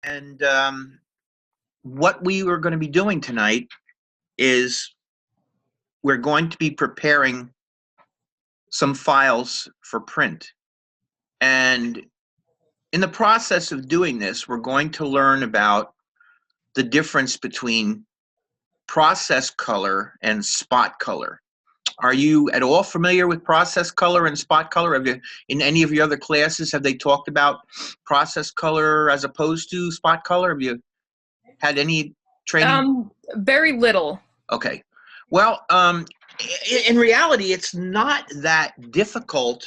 And what we were going to be doing tonight is we're going to be preparing some files for print. And in the process of doing this, we're going to learn about the difference between process color and spot color. Are you at all familiar with process color and spot color? Have you, in any of your other classes, have they talked about process color as opposed to spot color? Have you had any training? Very little. Okay. Well, in reality, it's not that difficult.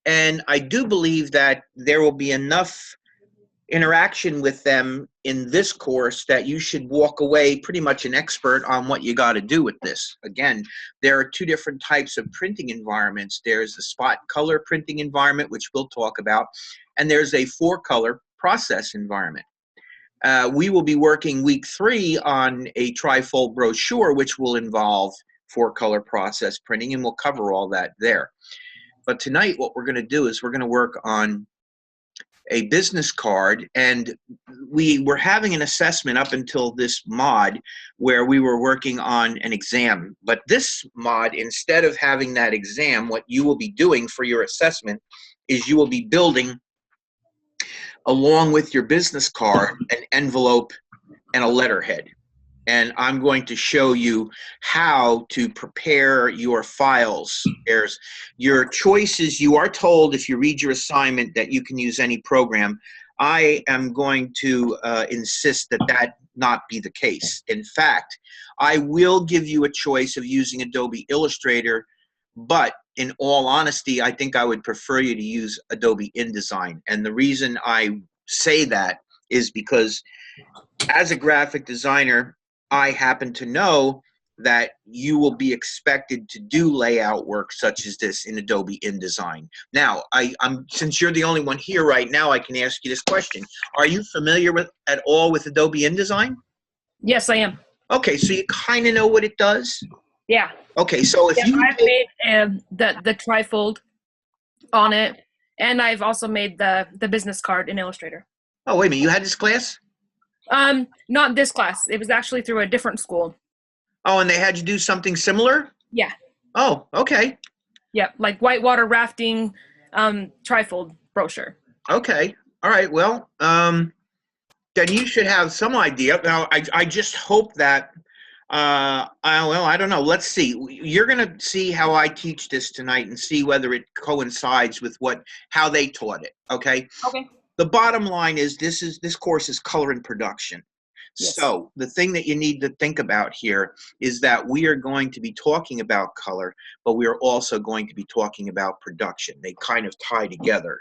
And I do believe that there will be enough interaction with them in this course that you should walk away pretty much an expert on what you got to do with this. Again, there are two different types of printing environments. There's the spot color printing environment, which we'll talk about, and there's a 4-color process environment. We will be working week 3 on a trifold brochure, which will involve 4-color process printing, and we'll cover all that there. But tonight, what we're going to do is we're going to work on a business card, and we were having an assessment up until this mod where we were working on an exam. But this mod, instead of having that exam, what you will be doing for your assessment is you will be building, along with your business card, an envelope and a letterhead. And I'm going to show you how to prepare your files. There's your choices. You are told, if you read your assignment, that you can use any program. I am going to insist that that not be the case. In fact, I will give you a choice of using Adobe Illustrator, but in all honesty, I think I would prefer you to use Adobe InDesign. And the reason I say that is because as a graphic designer, I happen to know that you will be expected to do layout work such as this in Adobe InDesign. Now, since you're the only one here right now, I can ask you this question. Are you familiar at all with Adobe InDesign? Yes, I am. Okay, so you kind of know what it does? Yeah. Okay, so if you... I've made the trifold on it, and I've also made the business card in Illustrator. Oh, wait a minute, you had this class? Not this class. It was actually through a different school. Oh, and they had you do something similar? Yeah. Oh, okay. Yeah, like whitewater rafting, trifold brochure. Okay. All right. Well, then you should have some idea. Now, I just hope that, well, I don't know. Let's see. You're going to see how I teach this tonight and see whether it coincides with how they taught it. Okay? Okay. The bottom line is this course is color and production. Yes. So the thing that you need to think about here is that we are going to be talking about color, but we are also going to be talking about production. They kind of tie together.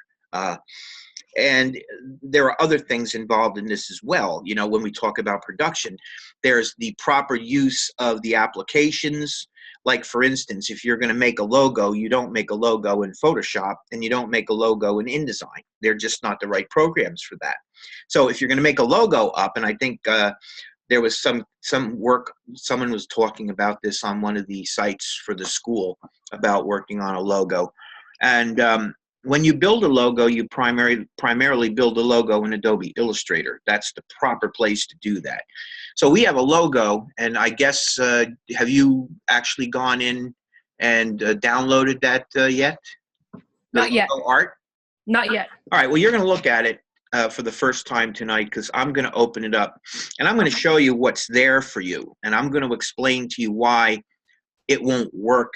And there are other things involved in this as well. You know, when we talk about production, there's the proper use of the applications. Like, for instance, if you're going to make a logo, you don't make a logo in Photoshop and you don't make a logo in InDesign. They're just not the right programs for that. So if you're going to make a logo up, and I think there was some work, someone was talking about this on one of the sites for the school about working on a logo. And when you build a logo, you primarily build a logo in Adobe Illustrator. That's the proper place to do that. So we have a logo, and I guess, have you actually gone in and downloaded that yet? Not yet. Art? Not yet. All right, well, you're going to look at it for the first time tonight because I'm going to open it up, and I'm going to show you what's there for you, and I'm going to explain to you why it won't work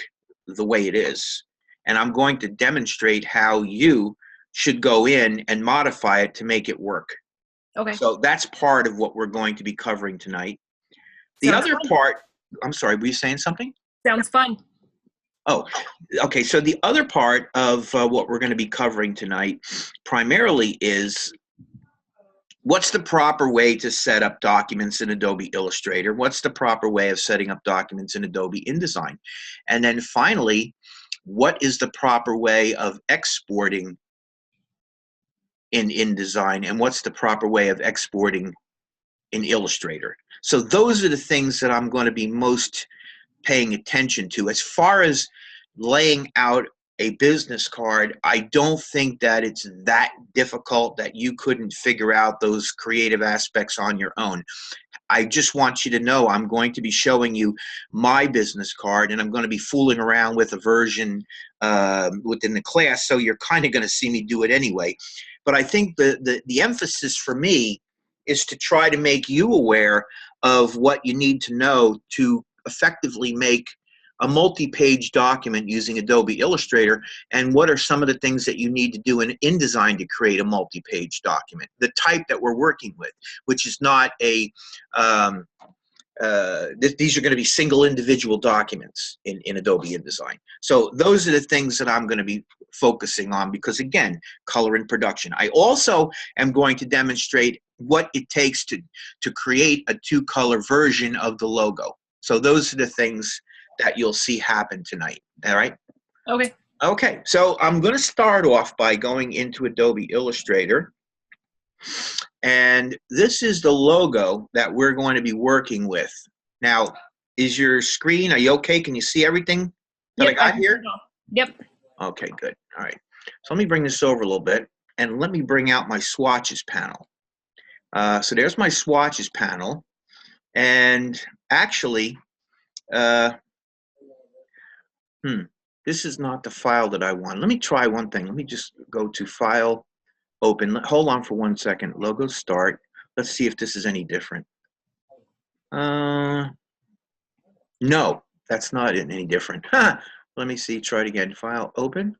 the way it is. And I'm going to demonstrate how you should go in and modify it to make it work. Okay. So that's part of what we're going to be covering tonight. The other part, I'm sorry, were you saying something? Sounds fun. Oh, okay. So the other part of what we're going to be covering tonight primarily is what's the proper way to set up documents in Adobe Illustrator? What's the proper way of setting up documents in Adobe InDesign? And then finally, what is the proper way of exporting in InDesign, and what's the proper way of exporting in Illustrator? So those are the things that I'm going to be most paying attention to. As far as laying out a business card, I don't think that it's that difficult that you couldn't figure out those creative aspects on your own. I just want you to know I'm going to be showing you my business card, and I'm going to be fooling around with a version within the class, so you're kind of going to see me do it anyway. But I think the emphasis for me is to try to make you aware of what you need to know to effectively make a multi-page document using Adobe Illustrator, and what are some of the things that you need to do in InDesign to create a multi-page document, the type that we're working with, which is not a these are going to be single individual documents in Adobe InDesign. So those are the things that I'm going to be focusing on, because again, color in production. I also am going to demonstrate what it takes to create a two-color version of the logo. So those are the things that you'll see happen tonight. All right? Okay. Okay, so I'm going to start off by going into Adobe Illustrator. And this is the logo that we're going to be working with. Now, is your screen, are you okay? Can you see everything that I got here? Yep. Okay, good. All right. So let me bring this over a little bit, and let me bring out my swatches panel. So there's my swatches panel. And actually, this is not the file that I want. Let me try one thing. Let me just go to File, Open. Hold on for 1 second. Logo Start. Let's see if this is any different. No, that's not any different. Let me see. Try it again. File, Open.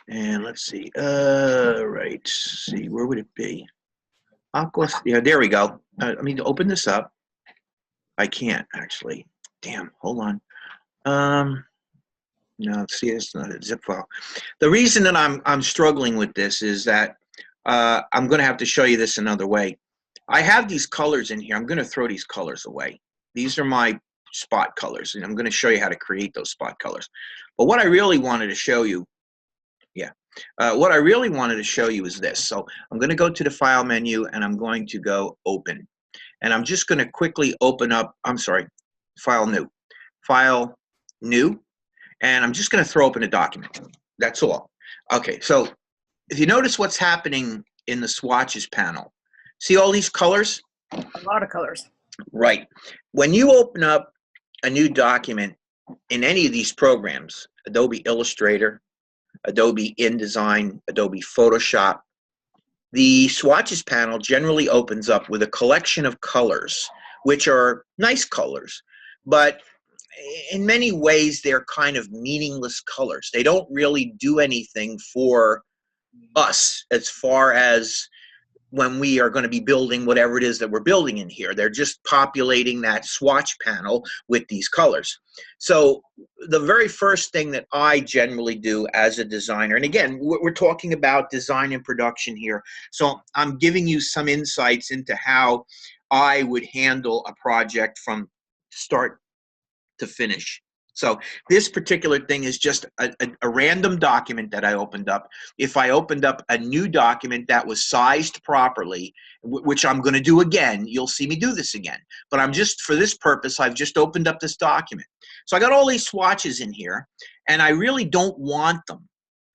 And let's see. Right. See, where would it be? Aqua. Yeah, there we go. I mean, to open this up. I can't actually. Damn. Hold on. No, see, it's not a zip file. The reason that I'm struggling with this is that I'm going to have to show you this another way. I have these colors in here. I'm going to throw these colors away. These are my spot colors, and I'm going to show you how to create those spot colors. But what I really wanted to show you, what I really wanted to show you is this. So I'm going to go to the File menu, and I'm going to go Open. And I'm just going to quickly open up, I'm sorry, File, New. File, New. And I'm just going to throw open a document. That's all. Okay, so if you notice what's happening in the swatches panel, see all these colors? A lot of colors. Right. When you open up a new document in any of these programs, Adobe Illustrator, Adobe InDesign, Adobe Photoshop, the swatches panel generally opens up with a collection of colors, which are nice colors, but in many ways they're kind of meaningless colors. They don't really do anything for us as far as when we are going to be building whatever it is that we're building in here. They're just populating that swatch panel with these colors. So the very first thing that I generally do as a designer, and again, we're talking about design and production here, so I'm giving you some insights into how I would handle a project from start to finish. So this particular thing is just a random document that I opened up. If I opened up a new document that was sized properly, which I'm going to do again, you'll see me do this again. But I'm just, for this purpose, I've just opened up this document. So I got all these swatches in here, and I really don't want them.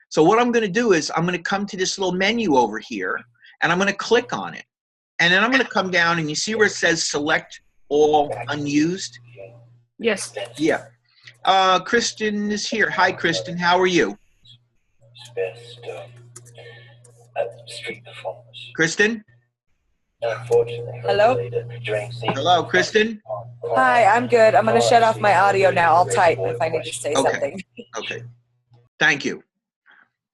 So what I'm going to do is I'm going to come to this little menu over here, and I'm going to click on it. And then I'm going to come down, and you see where it says Select All Unused? Yes. Yeah. Kristen is here. Hi, Kristen. How are you? Kristen? Hello? Hello, Kristen? Hi, I'm good. I'm going to shut off my audio now. I'll type if I need to say something. Okay. Thank you.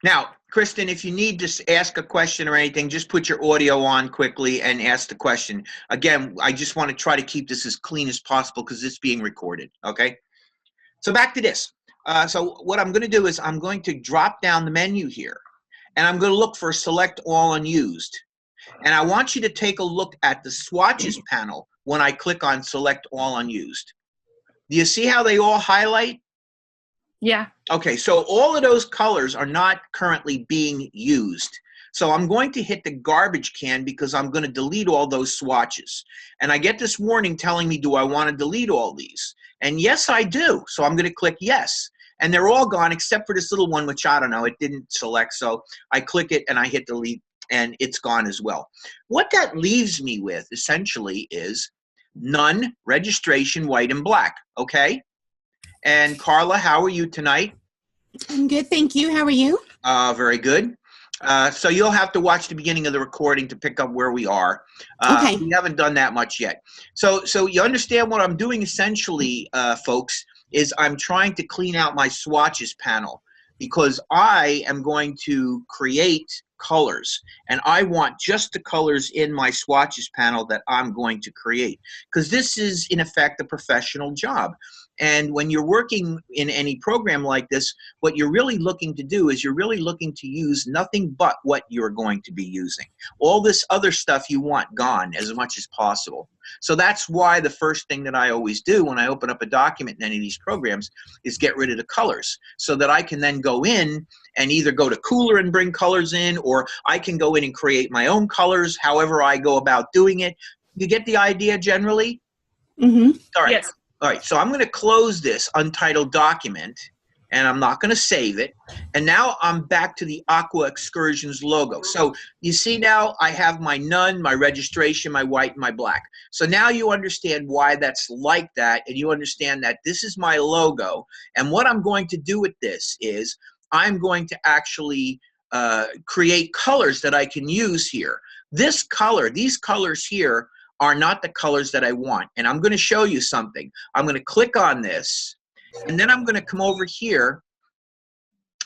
Now, Kristen, if you need to ask a question or anything, just put your audio on quickly and ask the question. Again, I just want to try to keep this as clean as possible because it's being recorded, okay? So back to this. So what I'm going to do is I'm going to drop down the menu here, and I'm going to look for Select All Unused. And I want you to take a look at the swatches panel when I click on Select All Unused. Do you see how they all highlight? Yeah. Okay, so all of those colors are not currently being used. So I'm going to hit the garbage can because I'm going to delete all those swatches. And I get this warning telling me, do I want to delete all these? And yes, I do. So I'm going to click yes. and they're all gone except for this little one, which I don't know, it didn't select. So I click it and I hit delete, and it's gone as well. What that leaves me with essentially is none, registration, white and black. Okay. And Carla, how are you tonight? I'm good, thank you. How are you? Very good. So you'll have to watch the beginning of the recording to pick up where we are. Okay. We haven't done that much yet. So you understand what I'm doing essentially, folks, is I'm trying to clean out my swatches panel because I am going to create colors, and I want just the colors in my swatches panel that I'm going to create, because this is in effect a professional job. And when you're working in any program like this, what you're really looking to do is you're really looking to use nothing but what you're going to be using. All this other stuff you want gone as much as possible. So that's why the first thing that I always do when I open up a document in any of these programs is get rid of the colors, so that I can then go in and either go to Cooler and bring colors in, or I can go in and create my own colors, however I go about doing it. You get the idea generally? Mm-hmm. All right. Yes. All right, so I'm going to close this untitled document, and I'm not going to save it. And now I'm back to the Aqua Excursions logo. So you see now I have my none, my registration, my white, and my black. So now you understand why that's like that, and you understand that this is my logo. And what I'm going to do with this is I'm going to actually create colors that I can use here. This color, these colors here, are not the colors that I want. And I'm going to show you something. I'm going to click on this, and then I'm going to come over here,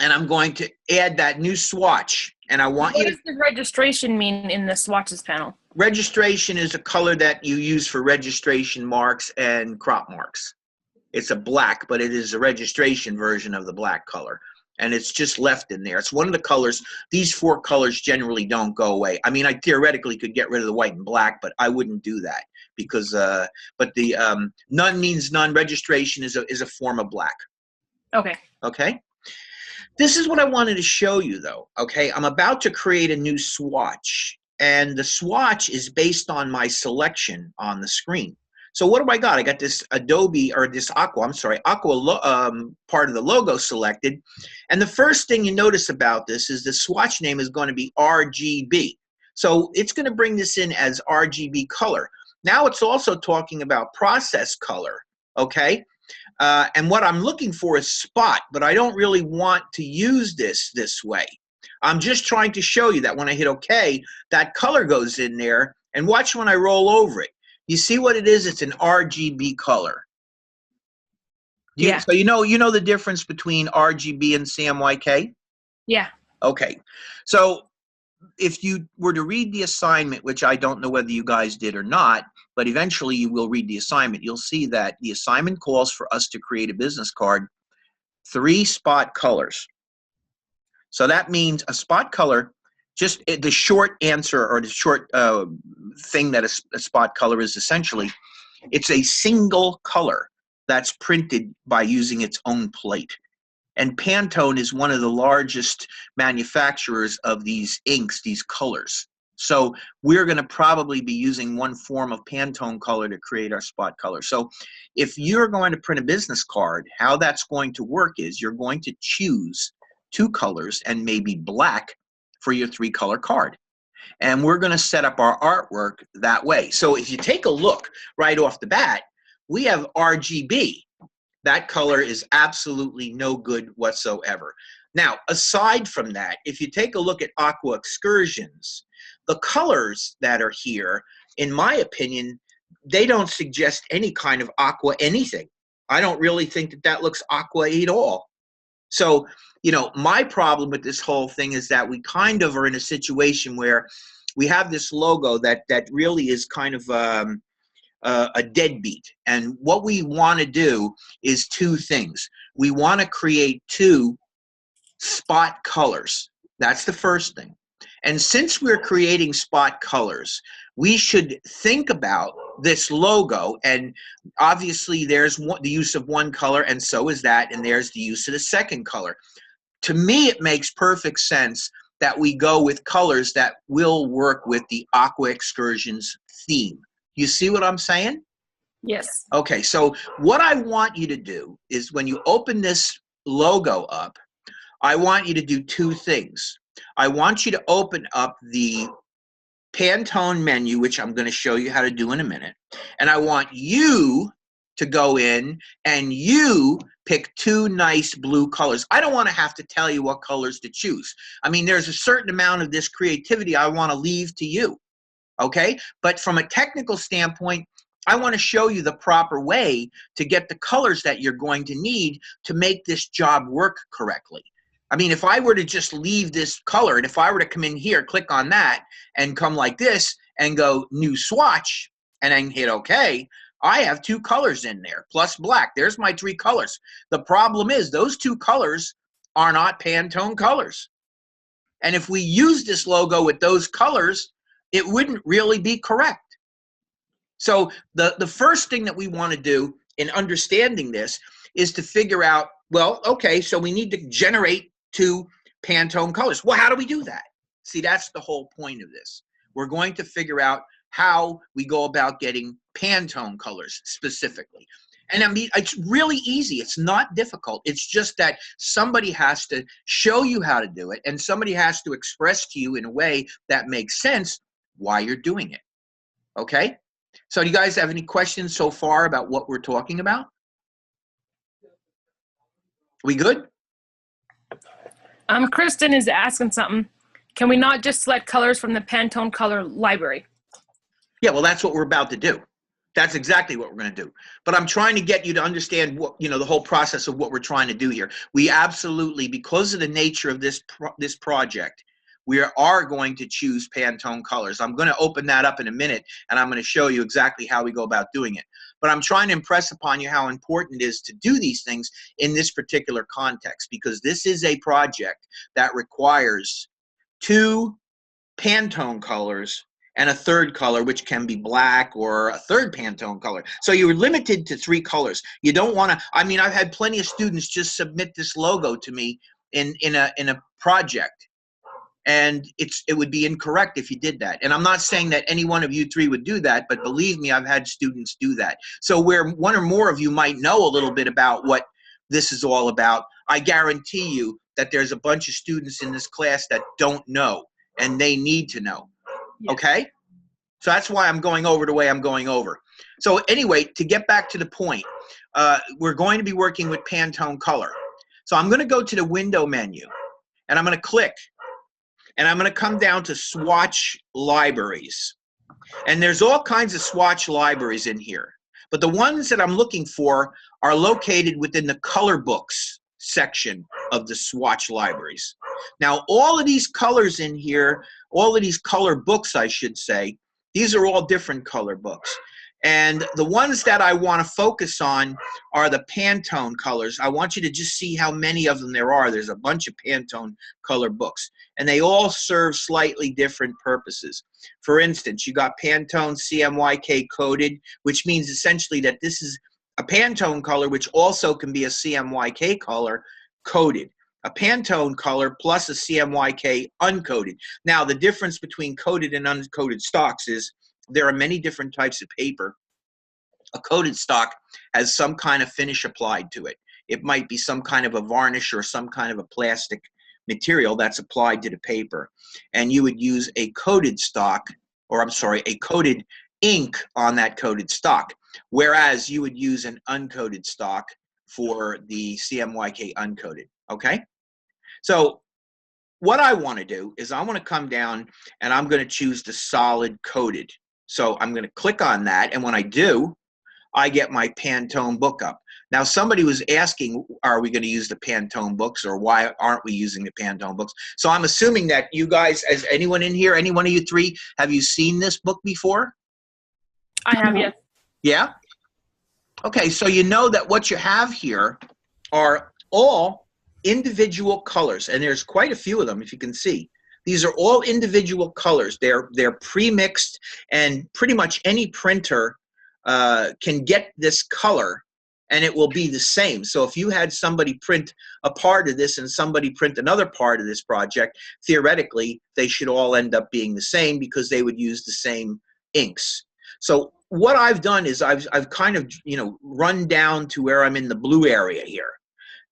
and I'm going to add that new swatch. And I want What you does the registration mean in the swatches panel? registration is a color that you use for registration marks and crop marks. It's a black, but it is a registration version of the black color. And it's just left in there. It's one of the colors. These four colors generally don't go away. I mean, I theoretically could get rid of the white and black, but I wouldn't do that because, but the none means none. Registration is a form of black. Okay. Okay. This is what I wanted to show you though. Okay. I'm about to create a new swatch, and the swatch is based on my selection on the screen. So what do I got? I got this Adobe, or this Aqua part of the logo selected. And the first thing you notice about this is the swatch name is going to be RGB. So it's going to bring this in as RGB color. Now it's also talking about process color, okay? And what I'm looking for is spot, but I don't really want to use this way. I'm just trying to show you that when I hit OK, that color goes in there. And watch when I roll over it. You see what it is? It's an RGB color. Yeah. So you know the difference between RGB and CMYK? Yeah. Okay. So if you were to read the assignment, which I don't know whether you guys did or not, but eventually you will read the assignment, you'll see that the assignment calls for us to create a business card, 3 spot colors. So that means a spot color, just the short answer, or the short thing that a spot color is essentially, it's a single color that's printed by using its own plate. And Pantone is one of the largest manufacturers of these inks, these colors. So we're going to probably be using one form of Pantone color to create our spot color. So if you're going to print a business card, how that's going to work is you're going to choose 2 colors and maybe black for your 3-color card. And we're going to set up our artwork that way. So if you take a look right off the bat, we have RGB. That color is absolutely no good whatsoever. Now, aside from that, if you take a look at Aqua Excursions, the colors that are here, in my opinion, they don't suggest any kind of aqua anything. I don't really think that that looks aqua at all. So, you know, my problem with this whole thing is that we kind of are in a situation where we have this logo that really is kind of a deadbeat. And what we want to do is 2 things. We want to create 2 spot colors. That's the first thing. And since we're creating spot colors, we should think about this logo, and obviously there's the use of one color, and so is that, and there's the use of the second color. To me, it makes perfect sense that we go with colors that will work with the Aqua Excursions theme. You see what I'm saying? Yes. Okay, so what I want you to do is when you open this logo up, I want you to do two things. I want you to open up the Pantone menu, which I'm going to show you how to do in a minute. And I want you to go in and you pick two nice blue colors. I don't want to have to tell you what colors to choose. I mean, there's a certain amount of this creativity I want to leave to you, okay? But from a technical standpoint, I want to show you the proper way to get the colors that you're going to need to make this job work correctly. I mean, if I were to just leave this color, and if I were to come in here, click on that, and come like this, and go new swatch, and then hit OK, I have two colors in there, plus black. There's my three colors. The problem is those two colors are not Pantone colors. And if we use this logo with those colors, it wouldn't really be correct. So the first thing that we want to do in understanding this is to figure out, well, okay, so we need to generate two Pantone colors. Well, how do we do that? See, that's the whole point of this. We're going to figure out how we go about getting Pantone colors specifically. And I mean, it's really easy. It's not difficult. It's just that somebody has to show you how to do it, and somebody has to express to you in a way that makes sense why you're doing it. Okay? So do you guys have any questions so far about what we're talking about? We good? Kristen is asking something. Can we not just select colors from the Pantone color library? Yeah, well, that's what we're about to do. That's exactly what we're going to do. But I'm trying to get you to understand what, the whole process of what we're trying to do here. We absolutely, because of the nature of this project, we are going to choose Pantone colors. I'm going to open that up in a minute, and I'm going to show you exactly how we go about doing it. But I'm trying to impress upon you how important it is to do these things in this particular context, because this is a project that requires two Pantone colors and a third color, which can be black or a third Pantone color. So you're limited to three colors. You don't want to, I mean, I've had plenty of students just submit this logo to me in a project. And it would be incorrect if you did that. And I'm not saying that any one of you three would do that, but believe me, I've had students do that. So where one or more of you might know a little bit about what this is all about, I guarantee you that there's a bunch of students in this class that don't know, and they need to know. Yeah. Okay? So that's why I'm going over the way I'm going over. So anyway, to get back to the point, we're going to be working with Pantone color. So I'm going to go to the window menu, and I'm going to click. And I'm going to come down to swatch libraries. And there's all kinds of swatch libraries in here. But the ones that I'm looking for are located within the color books section of the swatch libraries. Now, all of these colors in here, all of these color books, I should say, these are all different color books. And the ones that I want to focus on are the Pantone colors. I want you to just see how many of them there are. There's a bunch of Pantone color books, and they all serve slightly different purposes. For instance, you got Pantone CMYK coded, which means essentially that this is a Pantone color, which also can be a CMYK color coded. A Pantone color plus a CMYK uncoded. Now, the difference between coded and uncoded stocks is there are many different types of paper. A coated stock has some kind of finish applied to it. It might be some kind of a varnish or some kind of a plastic material that's applied to the paper. And you would use a coated stock, or I'm sorry, a coated ink on that coated stock, whereas you would use an uncoated stock for the CMYK uncoated, okay? So what I want to do is I want to come down and I'm going to choose the solid coated. So I'm going to click on that, and when I do, I get my Pantone book up. Now, somebody was asking, are we going to use the Pantone books, or why aren't we using the Pantone books? So I'm assuming that you guys, as anyone in here, any one of you three, have you seen this book before? I have, yes. Yeah? Okay, so you know that what you have here are all individual colors, and there's quite a few of them, if you can see. These are all individual colors. They're pre-mixed, and pretty much any printer can get this color, and it will be the same. So if you had somebody print a part of this and somebody print another part of this project, theoretically, they should all end up being the same because they would use the same inks. So what I've done is I've kind of, run down to where I'm in the blue area here.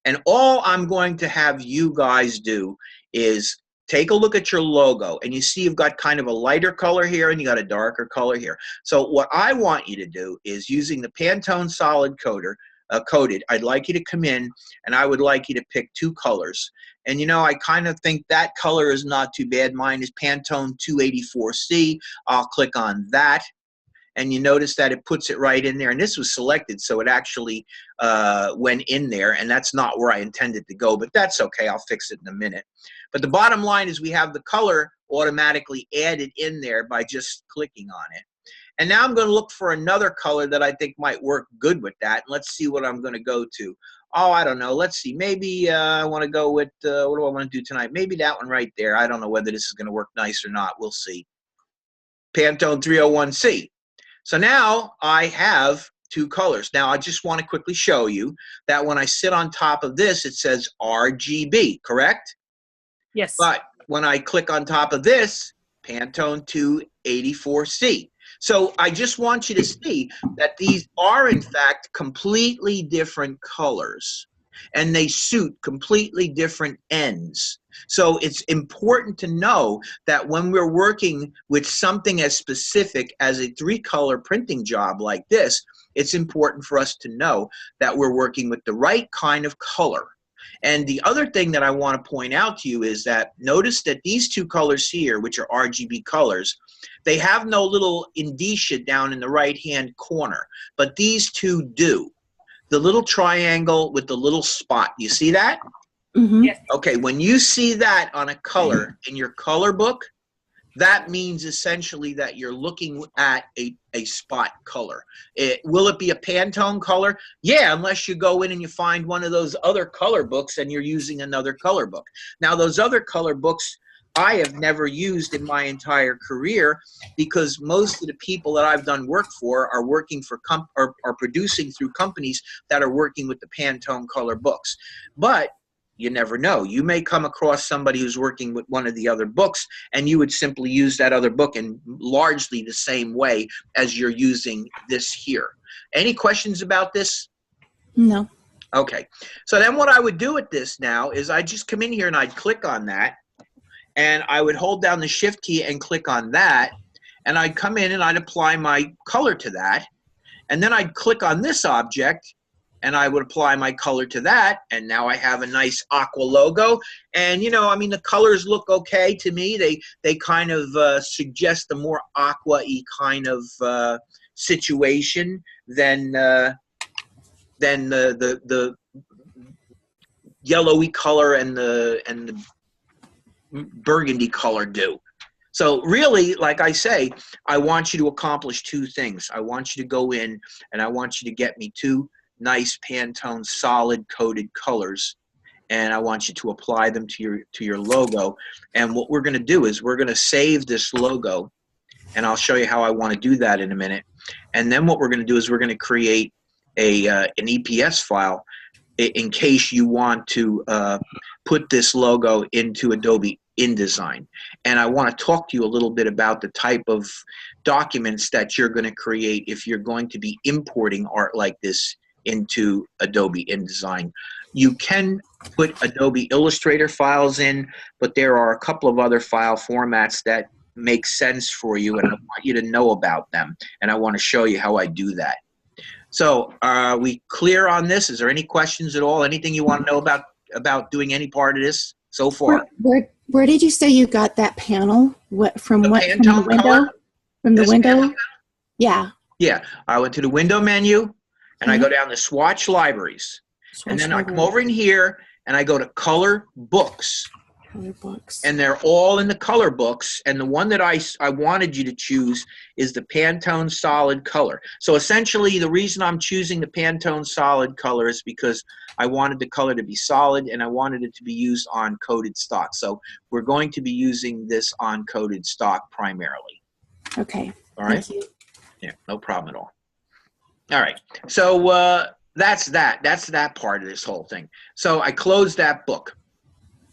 And all I'm going to have you guys do is take a look at your logo, and you see you've got kind of a lighter color here and you got a darker color here. So what I want you to do is, using the Pantone Solid Coated, I'd like you to come in and I would like you to pick 2 colors. And you know, I kind of think that color is not too bad. Mine is Pantone 284C. I'll click on that. And you notice that it puts it right in there. And this was selected, so it actually went in there. And that's not where I intended to go, but that's okay. I'll fix it in a minute. But the bottom line is we have the color automatically added in there by just clicking on it. And now I'm going to look for another color that I think might work good with that. And let's see what I'm going to go to. Oh, I don't know. Let's see. Maybe I want to go with, what do I want to do tonight? Maybe that one right there. I don't know whether this is going to work nice or not. We'll see. Pantone 301C. So now I have 2 colors. Now I just want to quickly show you that when I sit on top of this, it says RGB, correct? Yes. But when I click on top of this, Pantone 284C. So I just want you to see that these are in fact completely different colors, and they suit completely different ends. So it's important to know that when we're working with something as specific as a 3-color printing job like this, it's important for us to know that we're working with the right kind of color. And the other thing that I want to point out to you is that notice that these 2 colors here, which are RGB colors, they have no little indicia down in the right-hand corner, but these 2 do. The little triangle with the little spot, you see that? Mm-hmm. Yes. Okay, when you see that on a color in your color book, that means essentially that you're looking at a spot color. Will it be a Pantone color? Yeah, unless you go in and you find one of those other color books and you're using another color book. Now, those other color books I have never used in my entire career, because most of the people that I've done work for are working for are producing through companies that are working with the Pantone color books. But you never know. You may come across somebody who's working with one of the other books, and you would simply use that other book in largely the same way as you're using this here. Any questions about this? No. Okay. So then what I would do with this now is I'd just come in here and I'd click on that, and I would hold down the Shift key and click on that, and I'd come in and I'd apply my color to that, and then I'd click on this object, and I would apply my color to that, and now I have a nice aqua logo. And you know, I mean, the colors look okay to me. They kind of suggest a more aqua-y kind of situation than the yellowy color and the burgundy color do. So really, like I say, I want you to accomplish 2 things. I want you to go in and I want you to get me 2 nice Pantone solid coated colors, and I want you to apply them to your logo. And what we're going to do is we're going to save this logo, and I'll show you how I want to do that in a minute. And then what we're going to do is we're going to create an EPS file in case you want to put this logo into Adobe InDesign. And I want to talk to you a little bit about the type of documents that you're going to create if you're going to be importing art like this into Adobe InDesign. You can put Adobe Illustrator files in, but there are a couple of other file formats that make sense for you, and I want you to know about them, and I want to show you how I do that. So are we clear on this? Is there any questions at all? Anything you want to know about doing any part of this so far? Where did you say you got that panel? From The what? From the Pantone window? color? From the This window? panel? Yeah. Yeah, I went to the window menu, and I go down to Swatch Libraries. And then I come over in here, and I go to Color Books. Color books. And they're all in the color books. And the one that I wanted you to choose is the Pantone Solid Color. So essentially, the reason I'm choosing the Pantone Solid Color is because I wanted the color to be solid, and I wanted it to be used on coated stock. So we're going to be using this on coated stock primarily. Okay. All right? Thank you. Yeah, no problem at all. All right. So that's that. That's that part of this whole thing. So I closed that book.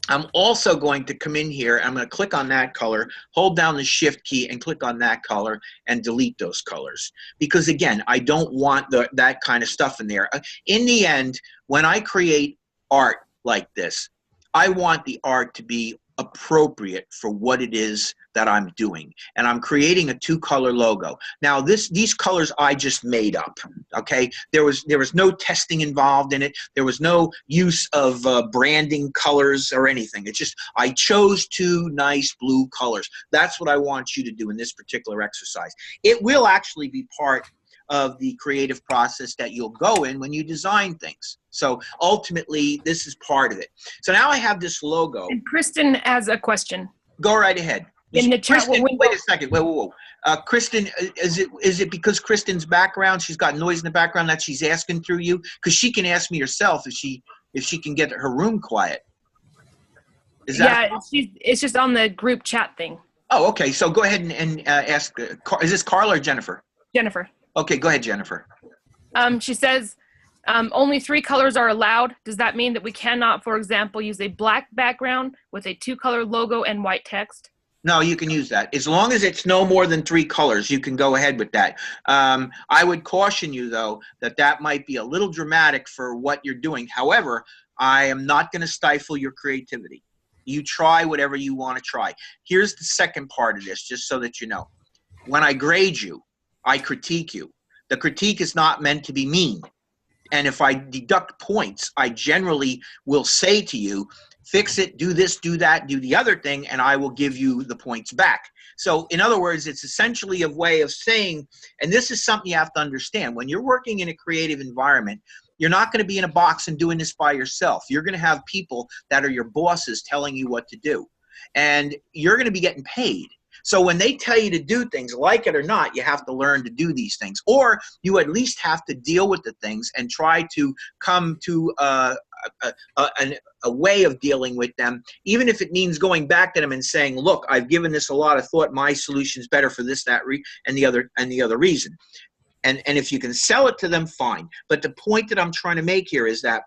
I'm also going to come in here. I'm going to click on that color, hold down the Shift key, and click on that color and delete those colors. Because, again, I don't want that kind of stuff in there. In the end, when I create art like this, I want the art to be appropriate for what it is that I'm doing. And I'm creating a 2-color logo. Now these colors I just made up, okay? There was no testing involved in it. There was no use of branding colors or anything. It's just I chose 2 nice blue colors. That's what I want you to do in this particular exercise. It will actually be part of the creative process that you'll go in when you design things. So ultimately, this is part of it. So now I have this logo. And Kristen has a question. Go right ahead. In the chat Kristen, window. wait a second. Whoa. Kristen, is it because Kristen's background, she's got noise in the background that she's asking through you? Because she can ask me herself if she can get her room quiet. Is that? Yeah, it's just on the group chat thing. Oh, okay. So go ahead and ask. Is this Carla or Jennifer? Jennifer. Okay, go ahead, Jennifer. She says only 3 colors are allowed. Does that mean that we cannot, for example, use a black background with a 2-color logo and white text? No, you can use that. As long as it's no more than 3 colors, you can go ahead with that. I would caution you, though, that might be a little dramatic for what you're doing. However, I am not going to stifle your creativity. You try whatever you want to try. Here's the second part of this, just so that you know. When I grade you, I critique you. The critique is not meant to be mean. And if I deduct points, I generally will say to you, fix it, do this, do that, do the other thing, and I will give you the points back. So in other words, it's essentially a way of saying, and this is something you have to understand, when you're working in a creative environment, you're not going to be in a box and doing this by yourself. You're going to have people that are your bosses telling you what to do. And you're going to be getting paid. So when they tell you to do things, like it or not, you have to learn to do these things. Or you at least have to deal with the things and try to come to a way of dealing with them, even if it means going back to them and saying, look, I've given this a lot of thought. My solution's better for this, that, and the other reason. And if you can sell it to them, fine. But the point that I'm trying to make here is that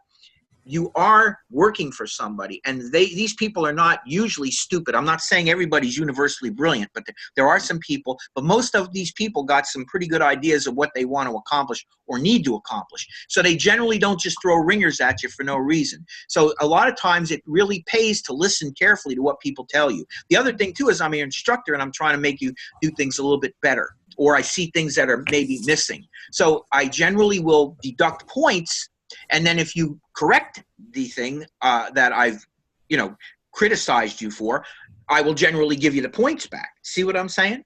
you are working for somebody, and these people are not usually stupid. I'm not saying everybody's universally brilliant, but there are some people, but most of these people got some pretty good ideas of what they want to accomplish or need to accomplish. So they generally don't just throw ringers at you for no reason. So a lot of times it really pays to listen carefully to what people tell you. The other thing too is I'm your instructor and I'm trying to make you do things a little bit better, or I see things that are maybe missing. So I generally will deduct points. And then if you correct the thing that I've, criticized you for, I will generally give you the points back. See what I'm saying?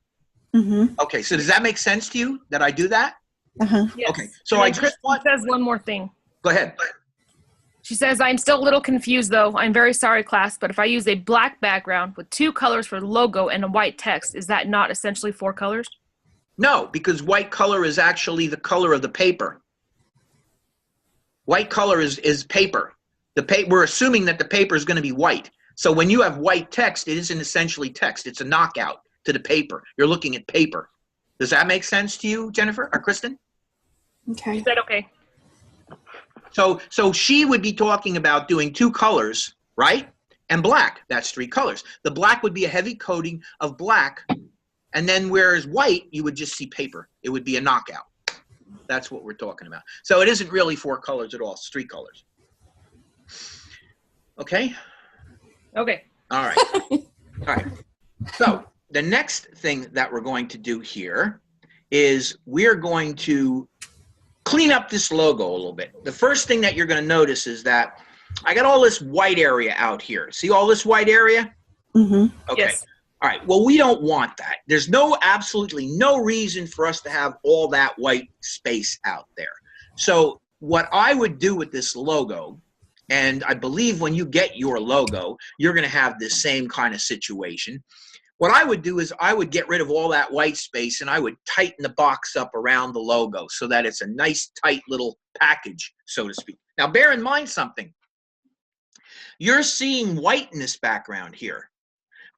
Mm-hmm. Okay, so does that make sense to you that I do that? Uh-huh. Yes. Okay, so And I then just Kristen want... says one more thing. Go ahead. She says, I'm still a little confused, though. I'm very sorry, class, but if I use a black background with 2 colors for the logo and a white text, is that not essentially 4 colors? No, because white color is actually the color of the paper. White color is paper. We're assuming that the paper is going to be white. So when you have white text, it isn't essentially text. It's a knockout to the paper. You're looking at paper. Does that make sense to you, Jennifer or Kristen? Okay. Is that okay? So she would be talking about doing 2 colors, right? And black. That's 3 colors. The black would be a heavy coating of black. And then whereas white, you would just see paper. It would be a knockout. That's what we're talking about. So it isn't really 4 colors at all. It's 3 colors. Okay? Okay. All right. All right. So the next thing that we're going to do here is we're going to clean up this logo a little bit. The first thing that you're going to notice is that I got all this white area out here. See all this white area? Mm-hmm. Okay. Yes. All right, well, we don't want that. There's absolutely no reason for us to have all that white space out there. So what I would do with this logo, and I believe when you get your logo, you're going to have this same kind of situation. What I would do is I would get rid of all that white space and I would tighten the box up around the logo so that it's a nice, tight little package, so to speak. Now, bear in mind something. You're seeing white in this background here.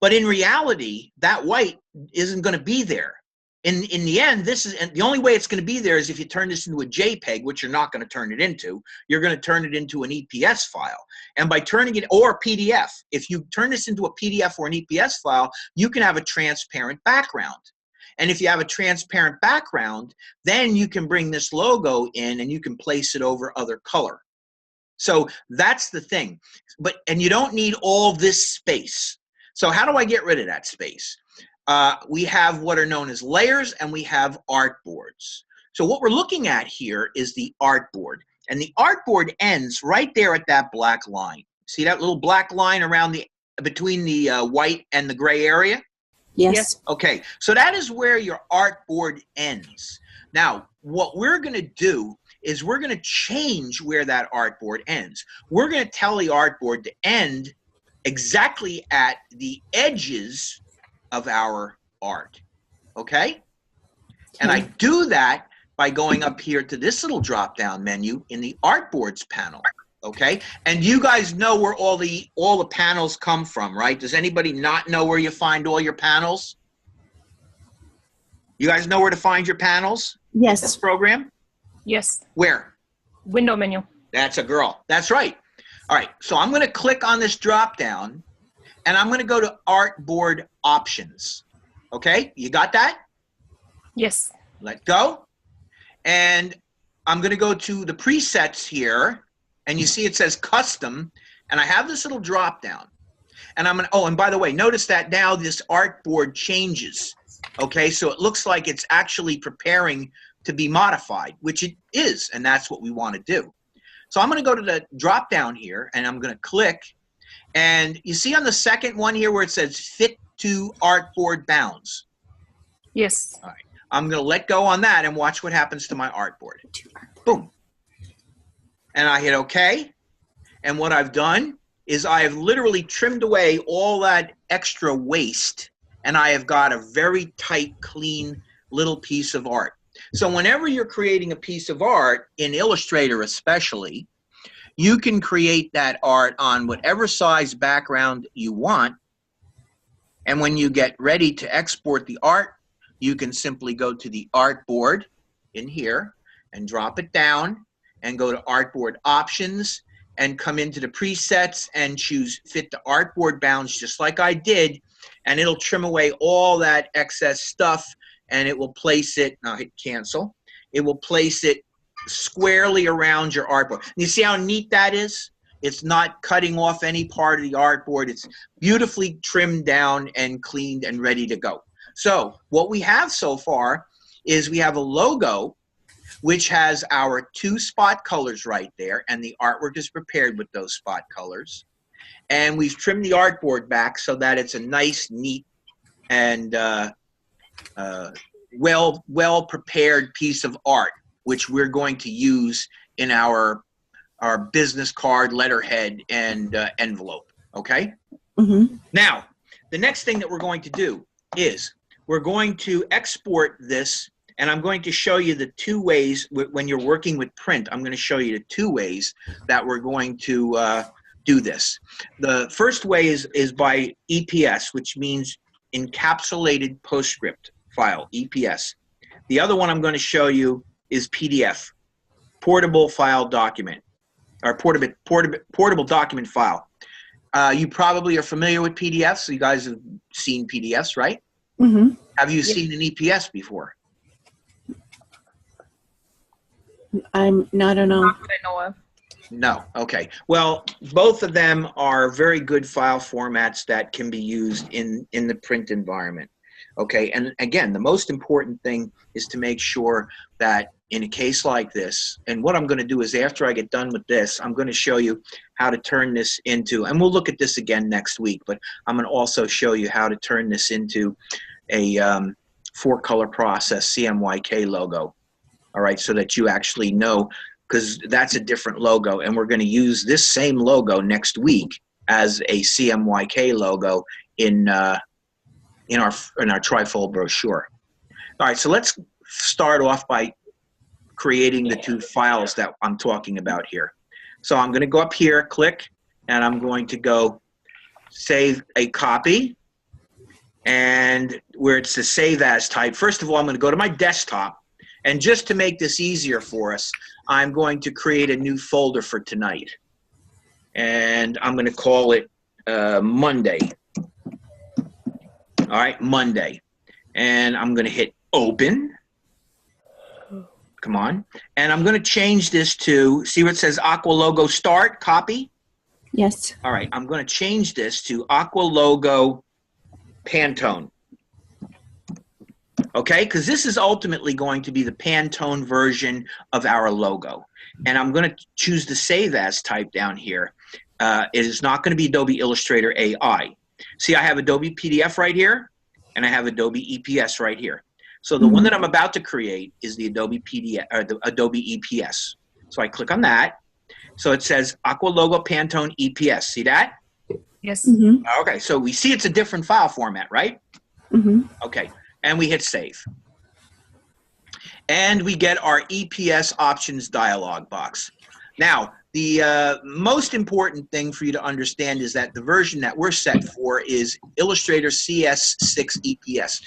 But in reality, that white isn't going to be there. In the end, and the only way it's going to be there is if you turn this into a JPEG, which you're not going to turn it into. You're going to turn it into an EPS file. And by turning it, or a PDF, if you turn this into a PDF or an EPS file, you can have a transparent background. And if you have a transparent background, then you can bring this logo in and you can place it over other color. So that's the thing. And you don't need all this space. So how do I get rid of that space? We have what are known as layers, and we have artboards. So what we're looking at here is the artboard. And the artboard ends right there at that black line. See that little black line around between the white and the gray area? Yes. Okay, so that is where your artboard ends. Now, what we're going to do is we're going to change where that artboard ends. We're going to tell the artboard to end exactly at the edges of our art, okay? And I do that by going up here to this little drop-down menu in the artboards panel, okay? And you guys know where all the panels come from, right? Does anybody not know where you find all your panels? You guys know where to find your panels? Yes. This program? Yes. Where? Window menu. That's a girl. That's right. All right, so I'm going to click on this drop-down, and I'm going to go to Artboard Options. Okay, you got that? Yes. Let go. And I'm going to go to the presets here, and you see it says Custom, and I have this little drop-down. And I'm going to, oh, and by the way, notice that now this artboard changes. Okay, so it looks like it's actually preparing to be modified, which it is, and that's what we want to do. So I'm going to go to the drop down here, and I'm going to click, and you see on the second one here where it says Fit to Artboard Bounds. Yes. All right, I'm going to let go on that and watch what happens to my artboard. Boom. And I hit OK, and what I've done is I have literally trimmed away all that extra waste, and I have got a very tight, clean little piece of art. So whenever you're creating a piece of art, in Illustrator especially, you can create that art on whatever size background you want. And when you get ready to export the art, you can simply go to the artboard in here and drop it down and go to Artboard Options and come into the presets and choose Fit to Artboard Bounds just like I did. And it'll trim away all that excess stuff, and it will place it, now hit cancel, it will place it squarely around your artboard. You see how neat that is? It's not cutting off any part of the artboard. It's beautifully trimmed down and cleaned and ready to go. So what we have so far is we have a logo which has our 2 spot colors right there, and the artwork is prepared with those spot colors. And we've trimmed the artboard back so that it's a nice, neat, and well prepared piece of art, which we're going to use in our business card, letterhead, and envelope. Okay. Mm-hmm. Now, the next thing that we're going to do is we're going to export this, and I'm going to show you the 2 ways when you're working with print. I'm going to show you the 2 ways that we're going to do this. The first way is by EPS, which means encapsulated postscript file, EPS. The other one I'm going to show you is PDF, portable file document, or portable document file. You probably are familiar with PDFs. So you guys have seen PDFs, right? Mm-hmm. Have you seen an EPS before? I'm not a no. Not that I know of. No. Okay. Well, both of them are very good file formats that can be used in the print environment. Okay. And again, the most important thing is to make sure that in a case like this, and what I'm going to do is after I get done with this, I'm going to show you how to turn this into, and we'll look at this again next week, but I'm going to also show you how to turn this into a 4-color process CMYK logo. All right. So that you actually know, because that's a different logo, and we're going to use this same logo next week as a CMYK logo in our trifold brochure. All right, so let's start off by creating the 2 files that I'm talking about here. So I'm going to go up here, click, and I'm going to go save a copy, and where it's the save as type. First of all, I'm going to go to my desktop, and just to make this easier for us, I'm going to create a new folder for tonight. And I'm going to call it Monday. All right, Monday. And I'm going to hit open. Come on. And I'm going to change this to, see where it says Aqua Logo Start, copy? Yes. All right, I'm going to change this to Aqua Logo Pantone. Okay, because this is ultimately going to be the Pantone version of our logo. And I'm going to choose the Save As type down here. It is not going to be Adobe Illustrator AI. See, I have Adobe PDF right here, and I have Adobe EPS right here. So the one that I'm about to create is the Adobe PDF or the Adobe EPS. So I click on that. So it says Aqua Logo Pantone EPS. See that? Yes. Mm-hmm. Okay, so we see it's a different file format, right? Mm-hmm. Okay, and we hit save. And we get our EPS options dialog box. Now, the most important thing for you to understand is that the version that we're set for is Illustrator CS6 EPS.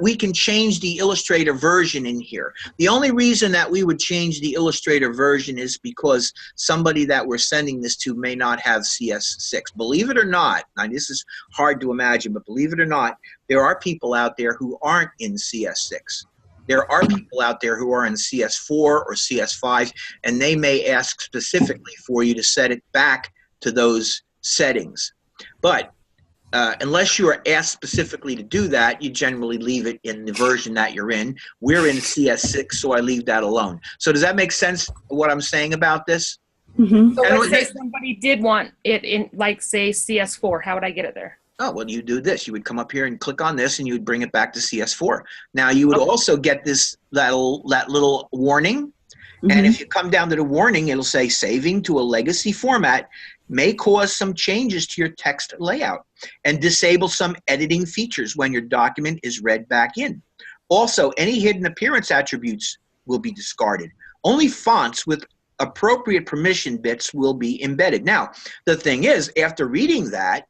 We can change the Illustrator version in here. The only reason that we would change the Illustrator version is because somebody that we're sending this to may not have CS6. Believe it or not, now this is hard to imagine, but believe it or not, there are people out there who aren't in CS6. There are people out there who are in CS4 or CS5, and they may ask specifically for you to set it back to those settings. But unless you are asked specifically to do that, you generally leave it in the version that you're in. We're in CS6, so I leave that alone. So does that make sense, what I'm saying about this? Mm-hmm. So And let's say somebody did want it in, like, say, CS4. How would I get it there? Oh, well, you do this. You would come up here and click on this, and you would bring it back to CS4. Now, you would also get that little warning. And if you come down to the warning, it'll say saving to a legacy format may cause some changes to your text layout and disable some editing features when your document is read back in. Also, any hidden appearance attributes will be discarded. Only fonts with appropriate permission bits will be embedded. Now, the thing is, after reading that,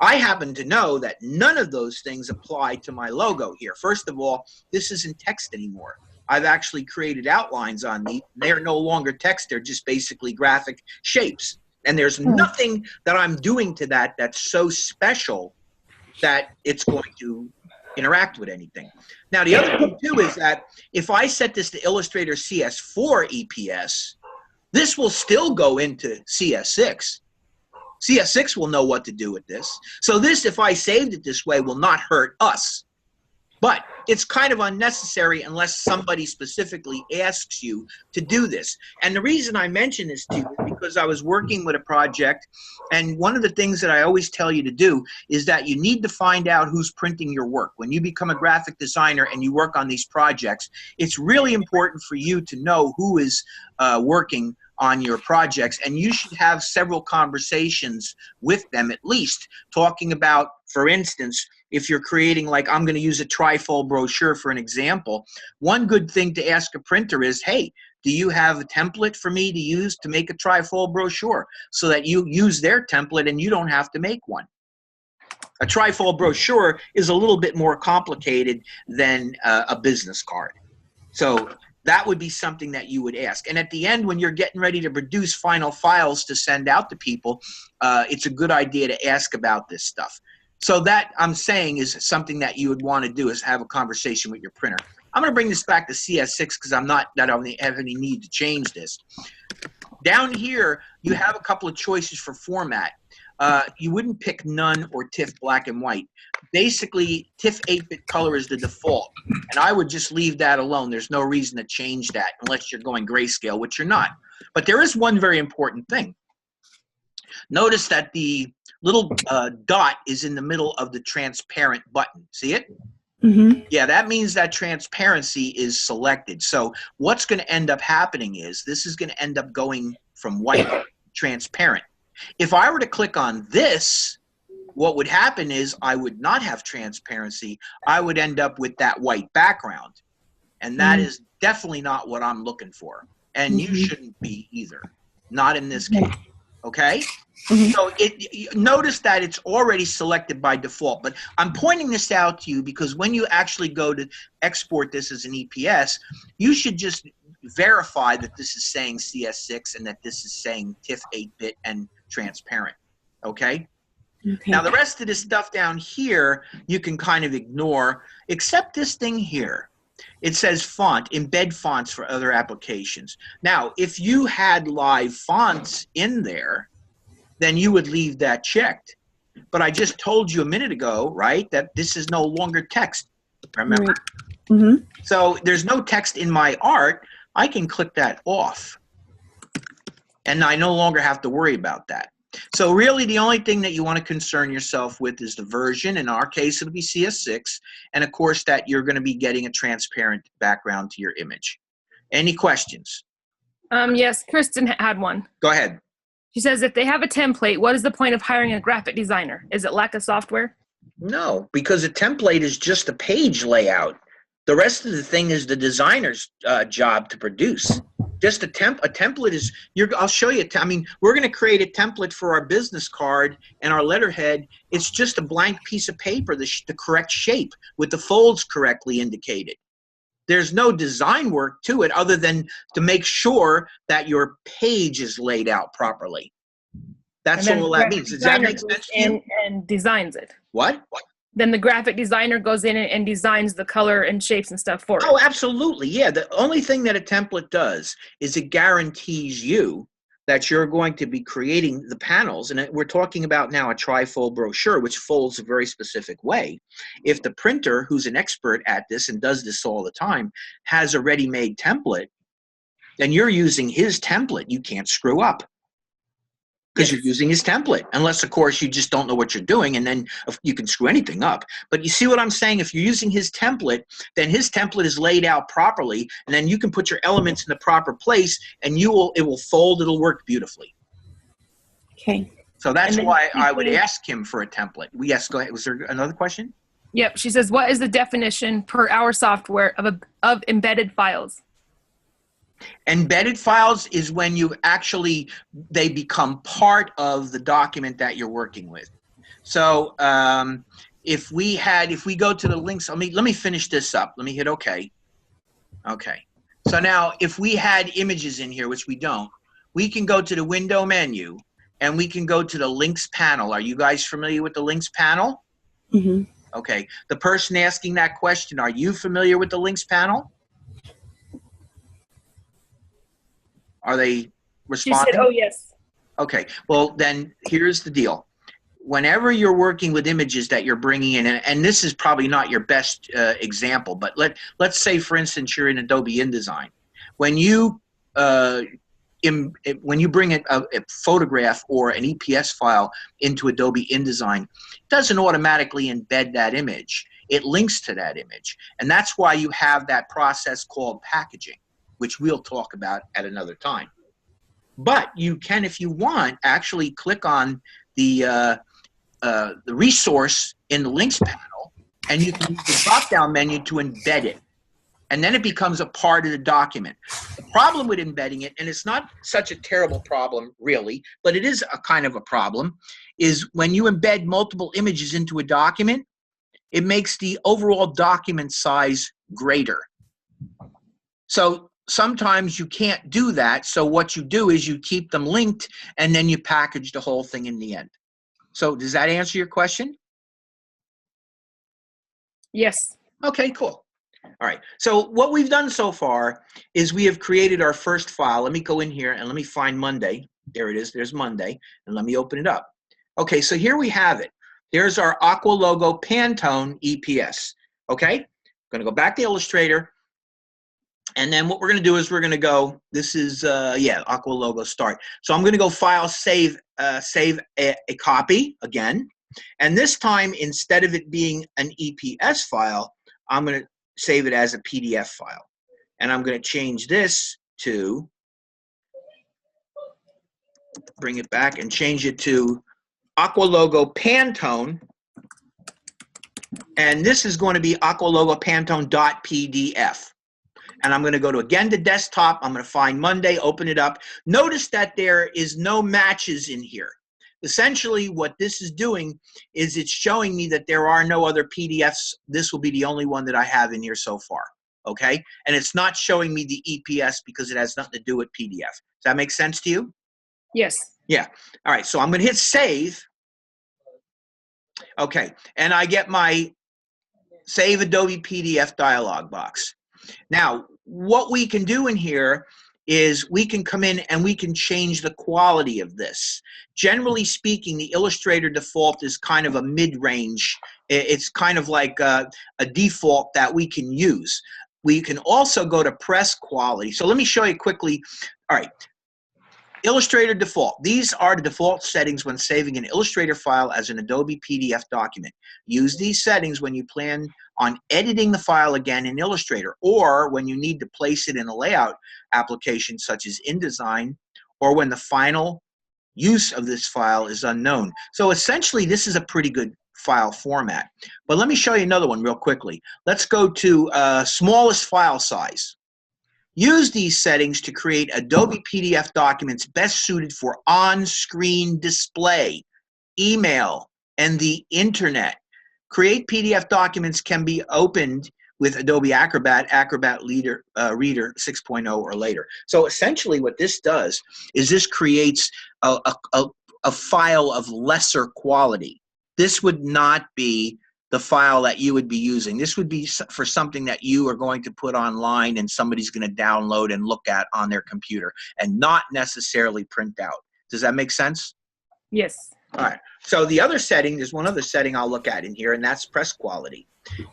I happen to know that none of those things apply to my logo here. First of all, this isn't text anymore. I've actually created outlines on these. They're no longer text. They're just basically graphic shapes. And there's nothing that I'm doing to that that's so special that it's going to interact with anything. Now, the other thing, too, is that if I set this to Illustrator CS4 EPS, this will still go into CS6. CS6 will know what to do with this. So this, if I saved it this way, will not hurt us. But it's kind of unnecessary unless somebody specifically asks you to do this. And the reason I mention this to you is because I was working with a project, and one of the things that I always tell you to do is that you need to find out who's printing your work. When you become a graphic designer and you work on these projects, it's really important for you to know who is working on your projects, and you should have several conversations with them at least, talking about, for instance, if you're creating, like I'm going to use a trifold brochure for an example, one good thing to ask a printer is, hey, do you have a template for me to use to make a trifold brochure, so that you use their template and you don't have to make one. A trifold brochure is a little bit more complicated than a business card. So that would be something that you would ask. And at the end, when you're getting ready to produce final files to send out to people, it's a good idea to ask about this stuff. So that, I'm saying, is something that you would want to do, is have a conversation with your printer. I'm going to bring this back to CS6 because I don't have any need to change this. Down here, you have a couple of choices for format. You wouldn't pick none or TIFF black and white. Basically, TIFF 8-bit color is the default, and I would just leave that alone. There's no reason to change that unless you're going grayscale, which you're not. But there is one very important thing. Notice that the little dot is in the middle of the transparent button. See it? Mm-hmm. Yeah, that means that transparency is selected. So what's going to end up happening is this is going to end up going from white to transparent. If I were to click on this, what would happen is I would not have transparency. I would end up with that white background. And that is definitely not what I'm looking for. And you shouldn't be either. Not in this case. Okay? So notice that it's already selected by default. But I'm pointing this out to you because when you actually go to export this as an EPS, you should just verify that this is saying CS6 and that this is saying TIFF 8-bit and transparent. Okay? Now, the rest of this stuff down here, you can kind of ignore, except this thing here. it says font, embed fonts for other applications. Now, if you had live fonts in there, then you would leave that checked. But I just told you a minute ago, right, that this is no longer text. Remember? Right. Mm-hmm. So there's no text in my art. I can click that off. And I no longer have to worry about that. So really the only thing that you want to concern yourself with is the version. In our case, it'll be CS6. And of course that you're going to be getting a transparent background to your image. Any questions? Yes, Kristen had one. Go ahead. She says, if they have a template, what is the point of hiring a graphic designer? Is it lack of software? No, because a template is just a page layout. The rest of the thing is the designer's job to produce. Just a template is, I'll show you. I mean, we're going to create a template for our business card and our letterhead. It's just a blank piece of paper, the correct shape with the folds correctly indicated. There's no design work to it other than to make sure that your page is laid out properly. That's all that means. Does that make sense to you? And designs it. What? Then the graphic designer goes in and designs the color and shapes and stuff for it. Oh, absolutely. Yeah. The only thing that a template does is it guarantees you that you're going to be creating the panels. And we're talking about now a trifold brochure, which folds a very specific way. If the printer, who's an expert at this and does this all the time, has a ready-made template, then you're using his template. You can't screw up. Because you're using his template, unless, of course, you just don't know what you're doing, and then you can screw anything up. But you see what I'm saying? If you're using his template, then his template is laid out properly, and then you can put your elements in the proper place, and it will fold. It'll work beautifully. Okay. So that's why I would ask him for a template. Yes, go ahead. Was there another question? Yep. She says, what is the definition per our software of embedded files? Embedded files is when you actually, they become part of the document that you're working with. So if we go to the links, let me finish this up. Let me hit OK. Okay. So now if we had images in here, which we don't, we can go to the window menu and we can go to the links panel. Are you guys familiar with the links panel? Mm-hmm. Okay. The person asking that question, are you familiar with the links panel? Are they responding? She said, oh, yes. Okay. Well, then here's the deal. Whenever you're working with images that you're bringing in, and this is probably not your best example, but let's say, for instance, you're in Adobe InDesign. When you bring a photograph or an EPS file into Adobe InDesign, it doesn't automatically embed that image. It links to that image. And that's why you have that process called packaging, which we'll talk about at another time. But you can, if you want, actually click on the resource in the links panel, and you can use the drop-down menu to embed it. And then it becomes a part of the document. The problem with embedding it, and it's not such a terrible problem really, but it is a kind of a problem, is when you embed multiple images into a document, it makes the overall document size greater. So sometimes you can't do that. So what you do is you keep them linked and then you package the whole thing in the end. So does that answer your question? Yes. Okay, cool. All right. So what we've done so far is we have created our first file. Let me go in here and let me find Monday. There it is. There's Monday. And let me open it up. Okay, so here we have it. There's our Aqua logo Pantone EPS. Okay? I'm going to go back to Illustrator. And then what we're going to do is we're going to go, this is, Aqua logo start. So I'm going to go File, Save a copy again. And this time, instead of it being an EPS file, I'm going to save it as a PDF file. And I'm going to change this to, bring it back and change it to Aqua logo Pantone. And this is going to be Aqua logo Pantone.pdf. And I'm going to go to, again, to desktop. I'm going to find Monday, open it up. Notice that there is no matches in here. Essentially, what this is doing is it's showing me that there are no other PDFs. This will be the only one that I have in here so far, okay? And it's not showing me the EPS because it has nothing to do with PDF. Does that make sense to you? Yes. Yeah. All right, so I'm going to hit Save. Okay, and I get my Save Adobe PDF dialog box. Now, what we can do in here is we can come in and we can change the quality of this. Generally speaking, the Illustrator default is kind of a mid-range. It's kind of like a default that we can use. We can also go to press quality. So let me show you quickly. All right. Illustrator default. These are the default settings when saving an Illustrator file as an Adobe PDF document. Use these settings when you plan on editing the file again in Illustrator, or when you need to place it in a layout application such as InDesign, or when the final use of this file is unknown. So essentially, this is a pretty good file format. But let me show you another one real quickly. Let's go to smallest file size. Use these settings to create Adobe PDF documents best suited for on-screen display, email, and the internet. Create PDF documents can be opened with Adobe Acrobat, Reader 6.0 or later. So essentially what this does is this creates a file of lesser quality. This would not be the file that you would be using. This would be for something that you are going to put online and somebody's going to download and look at on their computer and not necessarily print out. Does that make sense? Yes. All right. So the other setting, there's one other setting I'll look at in here, and that's press quality.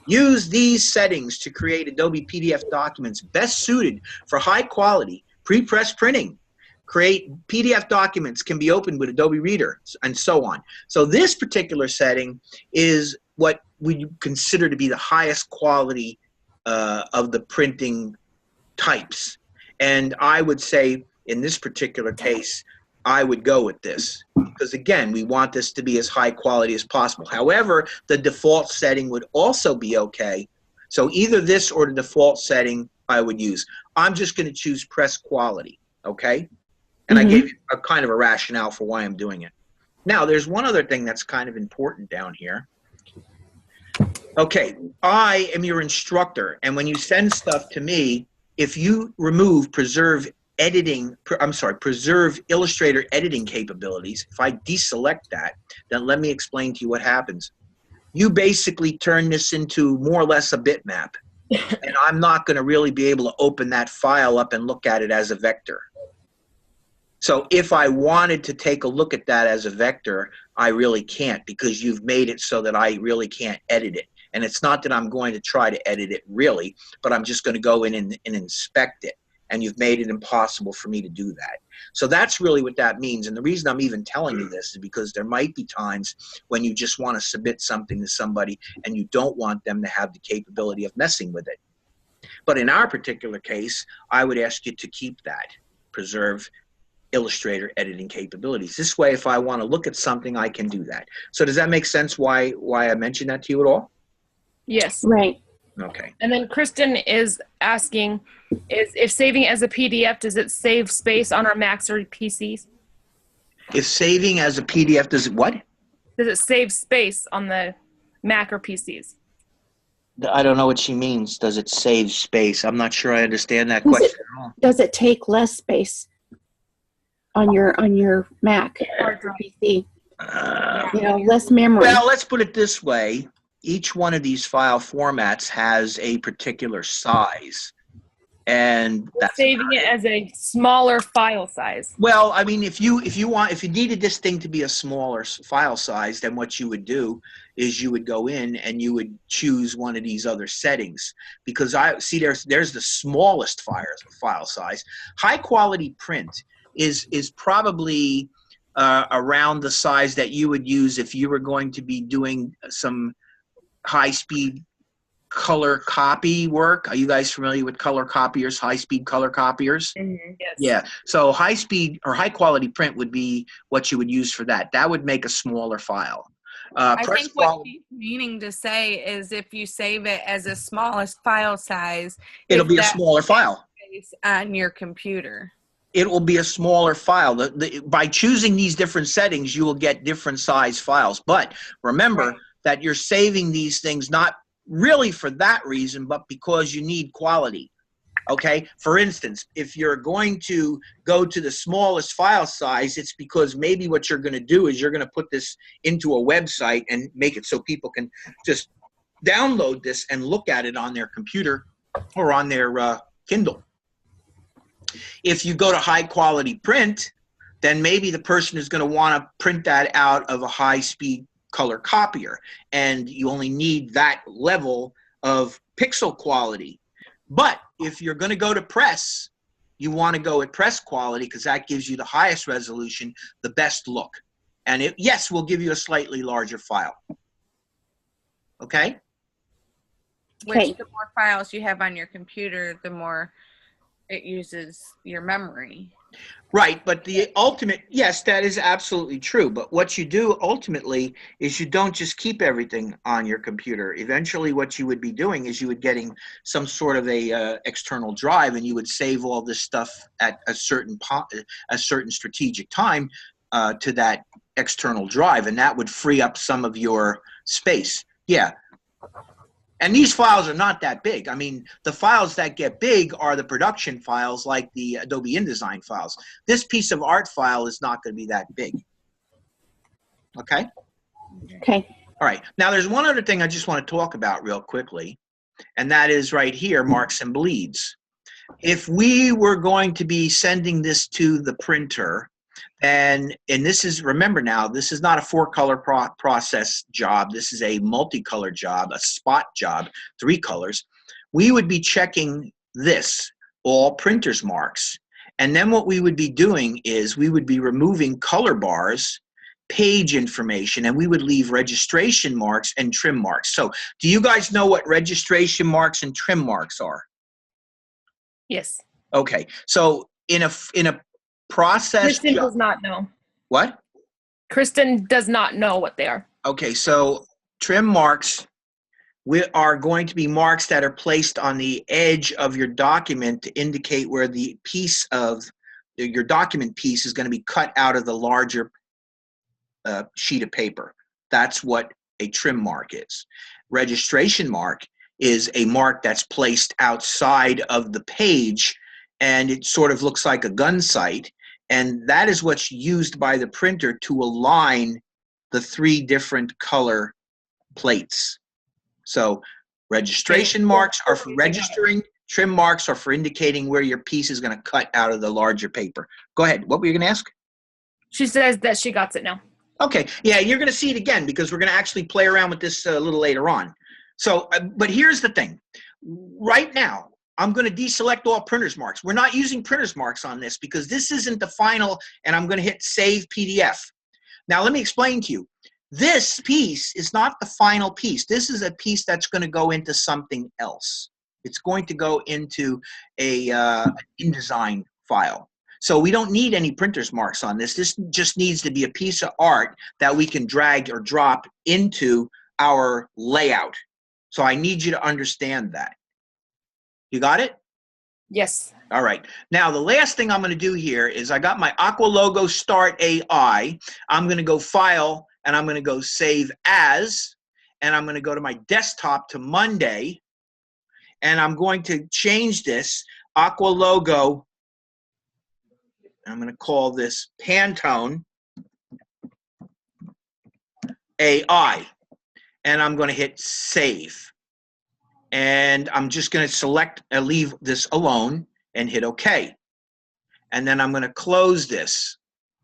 Use these settings to create Adobe PDF documents best suited for high quality pre-press printing. Create PDF documents can be opened with Adobe Reader and so on. So this particular setting is what we consider to be the highest quality of the printing types. And I would say in this particular case, I would go with this because, again, we want this to be as high quality as possible. However, the default setting would also be okay. So either this or the default setting I would use. I'm just going to choose press quality, okay? And I gave you a kind of a rationale for why I'm doing it. Now, there's one other thing that's kind of important down here. Okay, I am your instructor, and when you send stuff to me, if you remove preserve Illustrator editing capabilities, if I deselect that, then let me explain to you what happens. You basically turn this into more or less a bitmap, and I'm not going to really be able to open that file up and look at it as a vector. So if I wanted to take a look at that as a vector, I really can't because you've made it so that I really can't edit it. And it's not that I'm going to try to edit it really, but I'm just going to go in and inspect it. And you've made it impossible for me to do that. So that's really what that means. And the reason I'm even telling you this is because there might be times when you just want to submit something to somebody and you don't want them to have the capability of messing with it. But in our particular case, I would ask you to keep that, preserve Illustrator editing capabilities. This way, if I want to look at something, I can do that. So does that make sense why I mentioned that to you at all? Yes. Right. Okay. And then Kristen is asking, if saving as a PDF, does it save space on our Macs or PCs? If saving as a PDF, does it what? Does it save space on the Mac or PCs? I don't know what she means. Does it save space? I'm not sure I understand that question at all. Does it take less space on your Mac or PC? Less memory. Well, let's put it this way. Each one of these file formats has a particular size. And that's saving it as a smaller file size. Well, I mean, if you needed this thing to be a smaller file size, then what you would do is you would go in and you would choose one of these other settings, because I see there's the smallest file size. High quality print is probably around the size that you would use if you were going to be doing some high-speed color copy work. Are you guys familiar with color copiers, high-speed color copiers? Mm-hmm. Yes. Yeah. So high-speed or high-quality print would be what you would use for that. That would make a smaller file. I think what she's meaning to say is if you save it as a smallest file size, it'll be a smaller file on your computer. It will be a smaller file. By choosing these different settings, you will get different size files. But remember that you're saving these things not really for that reason, but because you need quality. Okay? For instance, if you're going to go to the smallest file size, it's because maybe what you're going to do is you're going to put this into a website and make it so people can just download this and look at it on their computer or on their Kindle. If you go to high quality print, then maybe the person is going to want to print that out of a high speed color copier, and you only need that level of pixel quality. But if you're going to go to press, you want to go at press quality because that gives you the highest resolution, the best look. And it, yes, will give you a slightly larger file. Okay? Which the more files you have on your computer, the more it uses your memory. Right, but the ultimate, yes, that is absolutely true. But what you do ultimately is you don't just keep everything on your computer. Eventually what you would be doing is you would getting some sort of a external drive, and you would save all this stuff at a certain strategic time to that external drive, and that would free up some of your space. Yeah. And these files are not that big. I mean, the files that get big are the production files, like the Adobe InDesign files. This piece of art file is not going to be that big. Okay? Okay. All right. Now, there's one other thing I just want to talk about real quickly, and that is right here, marks and bleeds. If we were going to be sending this to the printer, and this is, remember now, this is not a 4-color process job. This is a multicolor job, a spot job, 3 colors. We would be checking this, all printer's marks. And then what we would be doing is we would be removing color bars, page information, and we would leave registration marks and trim marks. So do you guys know what registration marks and trim marks are? Yes. Okay. So in a process Kristen does not know. What? Kristen does not know what they are. Okay, so trim marks are going to be marks that are placed on the edge of your document to indicate where the piece of your document piece is going to be cut out of the larger sheet of paper. That's what a trim mark is. Registration mark is a mark that's placed outside of the page, and it sort of looks like a gun sight. And that is what's used by the printer to align the 3 different color plates. So registration marks are for registering, trim marks are for indicating where your piece is going to cut out of the larger paper. Go ahead. What were you going to ask? She says that she got it now. Okay. Yeah, you're going to see it again because we're going to actually play around with this a little later on. So, but here's the thing. Right now, I'm going to deselect all printer's marks. We're not using printer's marks on this because this isn't the final, and I'm going to hit Save PDF. Now, let me explain to you. This piece is not the final piece. This is a piece that's going to go into something else. It's going to go into a InDesign file. So we don't need any printer's marks on this. This just needs to be a piece of art that we can drag or drop into our layout. So I need you to understand that. You got it? Yes. All right. Now, the last thing I'm going to do here is I got my Aqua Logo Start AI. I'm going to go File, and I'm going to go Save As, and I'm going to go to my desktop to Monday, and I'm going to change this Aqua Logo. I'm going to call this Pantone AI, and I'm going to hit Save. And I'm just going to select and leave this alone and hit OK. And then I'm going to close this.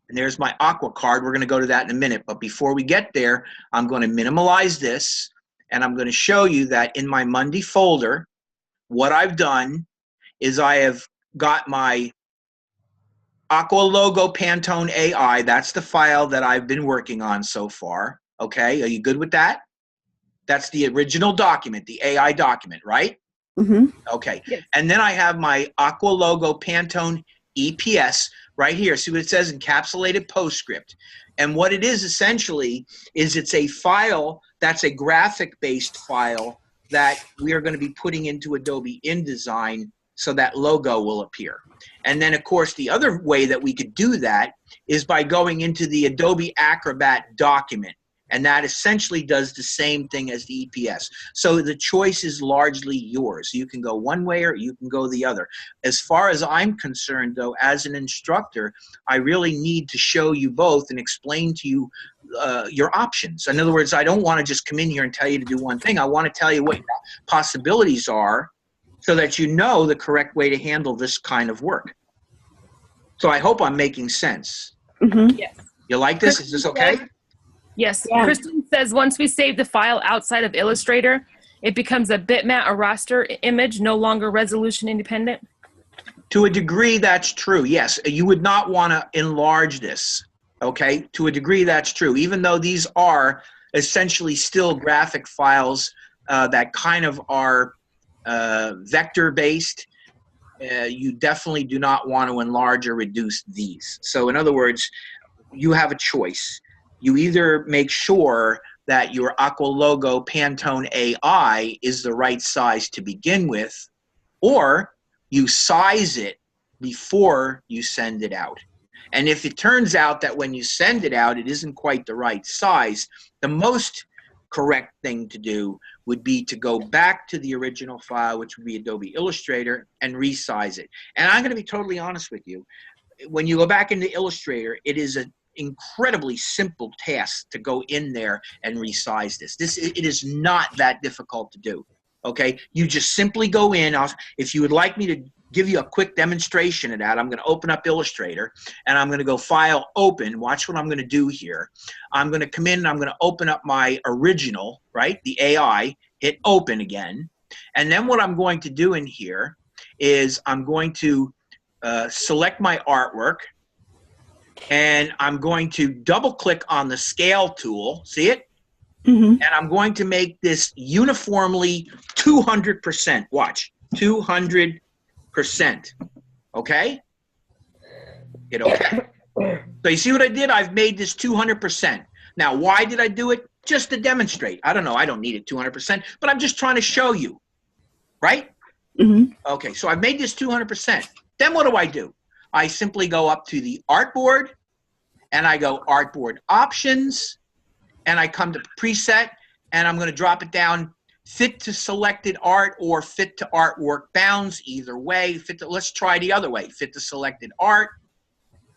And there's my Aqua card. We're going to go to that in a minute. But before we get there, I'm going to minimize this. And I'm going to show you that in my Monday folder, what I've done is I have got my Aqua Logo Pantone AI. That's the file that I've been working on so far. Okay, are you good with that? That's the original document, the AI document, right? Mm-hmm. Okay. Yes. And then I have my Aqua Logo Pantone EPS right here. See what it says? Encapsulated PostScript. And what it is essentially is it's a file that's a graphic-based file that we are going to be putting into Adobe InDesign so that logo will appear. And then, of course, the other way that we could do that is by going into the Adobe Acrobat document. And that essentially does the same thing as the EPS. So the choice is largely yours. You can go one way or you can go the other. As far as I'm concerned, though, as an instructor, I really need to show you both and explain to you your options. In other words, I don't want to just come in here and tell you to do one thing. I want to tell you what your possibilities are so that you know the correct way to handle this kind of work. So I hope I'm making sense. Mm-hmm. Yes. You like this? Is this okay? Yes. Yeah. Kristen says once we save the file outside of Illustrator, it becomes a bitmap or raster image, no longer resolution independent. To a degree, that's true. Yes, you would not want to enlarge this. Okay, to a degree, that's true. Even though these are essentially still graphic files that kind of are vector-based, you definitely do not want to enlarge or reduce these. So in other words, you have a choice. You either make sure that your Aqua Logo Pantone AI is the right size to begin with, or you size it before you send it out. And if it turns out that when you send it out, it isn't quite the right size, the most correct thing to do would be to go back to the original file, which would be Adobe Illustrator, and resize it. And I'm going to be totally honest with you. When you go back into Illustrator, it is an incredibly simple task to go in there and resize this. It is not that difficult to do. Okay, you just simply go in. If you would like me to give you a quick demonstration of that, I'm going to open up Illustrator and I'm going to go File, Open. Watch what I'm going to do here. I'm going to come in and I'm going to open up my original, right, the AI, hit Open again. And then what I'm going to do in here is I'm going to select my artwork, and I'm going to double click on the scale tool. See it? Mm-hmm. And I'm going to make this uniformly 200%. Watch, 200%. Okay? Hit OK. So you see what I did? I've made this 200%. Now, why did I do it? Just to demonstrate. I don't know. I don't need it 200%, but I'm just trying to show you. Right? Mm-hmm. Okay, so I've made this 200%. Then what do? I simply go up to the artboard, and I go Artboard Options, and I come to Preset, and I'm going to drop it down, Fit to Selected Art or Fit to Artwork Bounds, either way. Let's try the other way, Fit to Selected Art,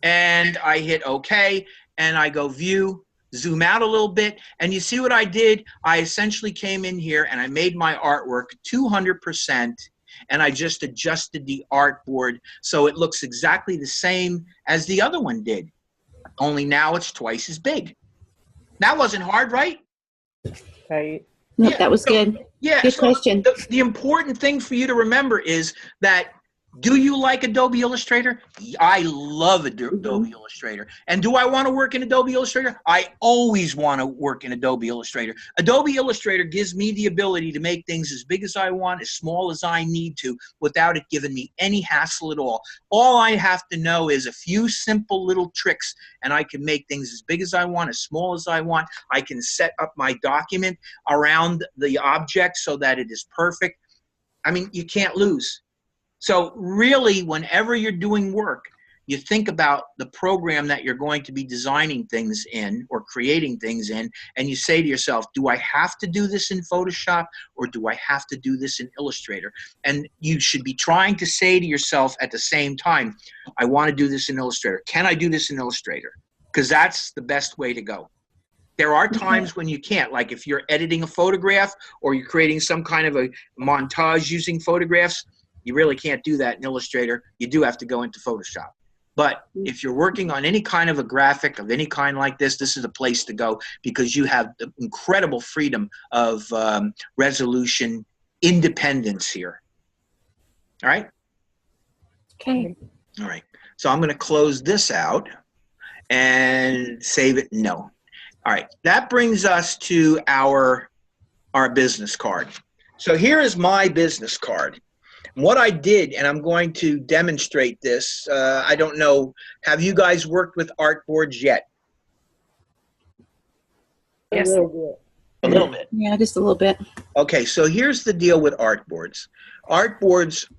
and I hit OK, and I go View, zoom out a little bit, and you see what I did? I essentially came in here, and I made my artwork 200%, and I just adjusted the artboard so it looks exactly the same as the other one did, only now it's twice as big. That wasn't hard, right? Right. Yep, Yeah, that was good. Yeah. Good So question. the important thing for you to remember is that, do you like Adobe Illustrator? I love Adobe Illustrator. And do I want to work in Adobe Illustrator? I always want to work in Adobe Illustrator. Adobe Illustrator gives me the ability to make things as big as I want, as small as I need to, without it giving me any hassle at all. All I have to know is a few simple little tricks, and I can make things as big as I want, as small as I want. I can set up my document around the object so that it is perfect. I mean, you can't lose. So really, whenever you're doing work, you think about the program that you're going to be designing things in or creating things in, and you say to yourself, do I have to do this in Photoshop, or do I have to do this in Illustrator? And you should be trying to say to yourself at the same time, I want to do this in Illustrator. Can I do this in Illustrator? Because that's the best way to go. There are times when you can't, like if you're editing a photograph or you're creating some kind of a montage using photographs, you really can't do that in Illustrator. You do have to go into Photoshop. But if you're working on any kind of a graphic of any kind like this is a place to go, because you have the incredible freedom of resolution independence here. All right? Okay. All right. So I'm going to close this out and save it. No. All right. That brings us to our business card. So here is my business card. What I did, and I'm going to demonstrate this, I don't know, have you guys worked with artboards yet? Yes. A little bit. Yeah, just a little bit. Okay, so here's the deal with artboards. Artboards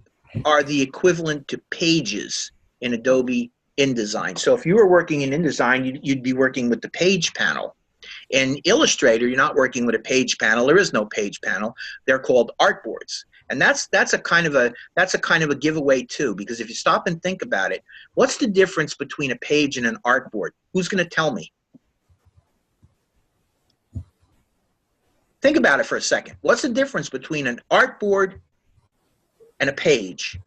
are the equivalent to pages in Adobe InDesign. So if you were working in InDesign, you'd be working with the page panel. In Illustrator, you're not working with a page panel. There is no page panel. They're called artboards. And that's a kind of a giveaway too, because if you stop and think about it, what's the difference between a page and an artboard? Who's going to tell me? Think about it for a second. What's the difference between an artboard and a page.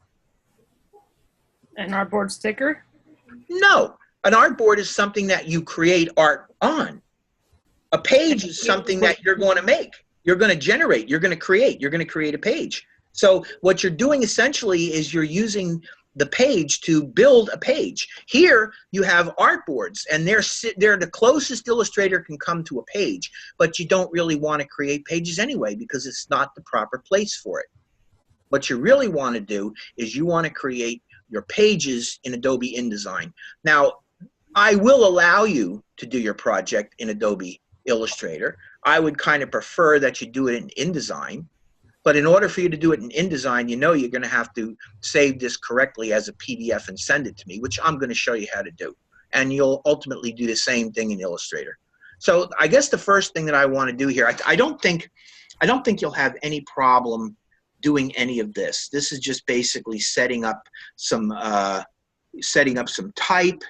An artboard sticker? No, an artboard is something that you create art on. A page is something that you're going to make. You're going to generate. You're going to create. You're going to create a page. So what you're doing essentially is you're using the page to build a page. Here you have artboards, and they're the closest Illustrator can come to a page, but you don't really want to create pages anyway because it's not the proper place for it. What you really want to do is you want to create your pages in Adobe InDesign. Now, I will allow you to do your project in Adobe Illustrator. I would kind of prefer that you do it in InDesign. But in order for you to do it in InDesign, you know you're going to have to save this correctly as a PDF and send it to me, which I'm going to show you how to do. And you'll ultimately do the same thing in Illustrator. So I guess the first thing that I want to do here, I don't think you'll have any problem doing any of this. This is just basically setting up some type.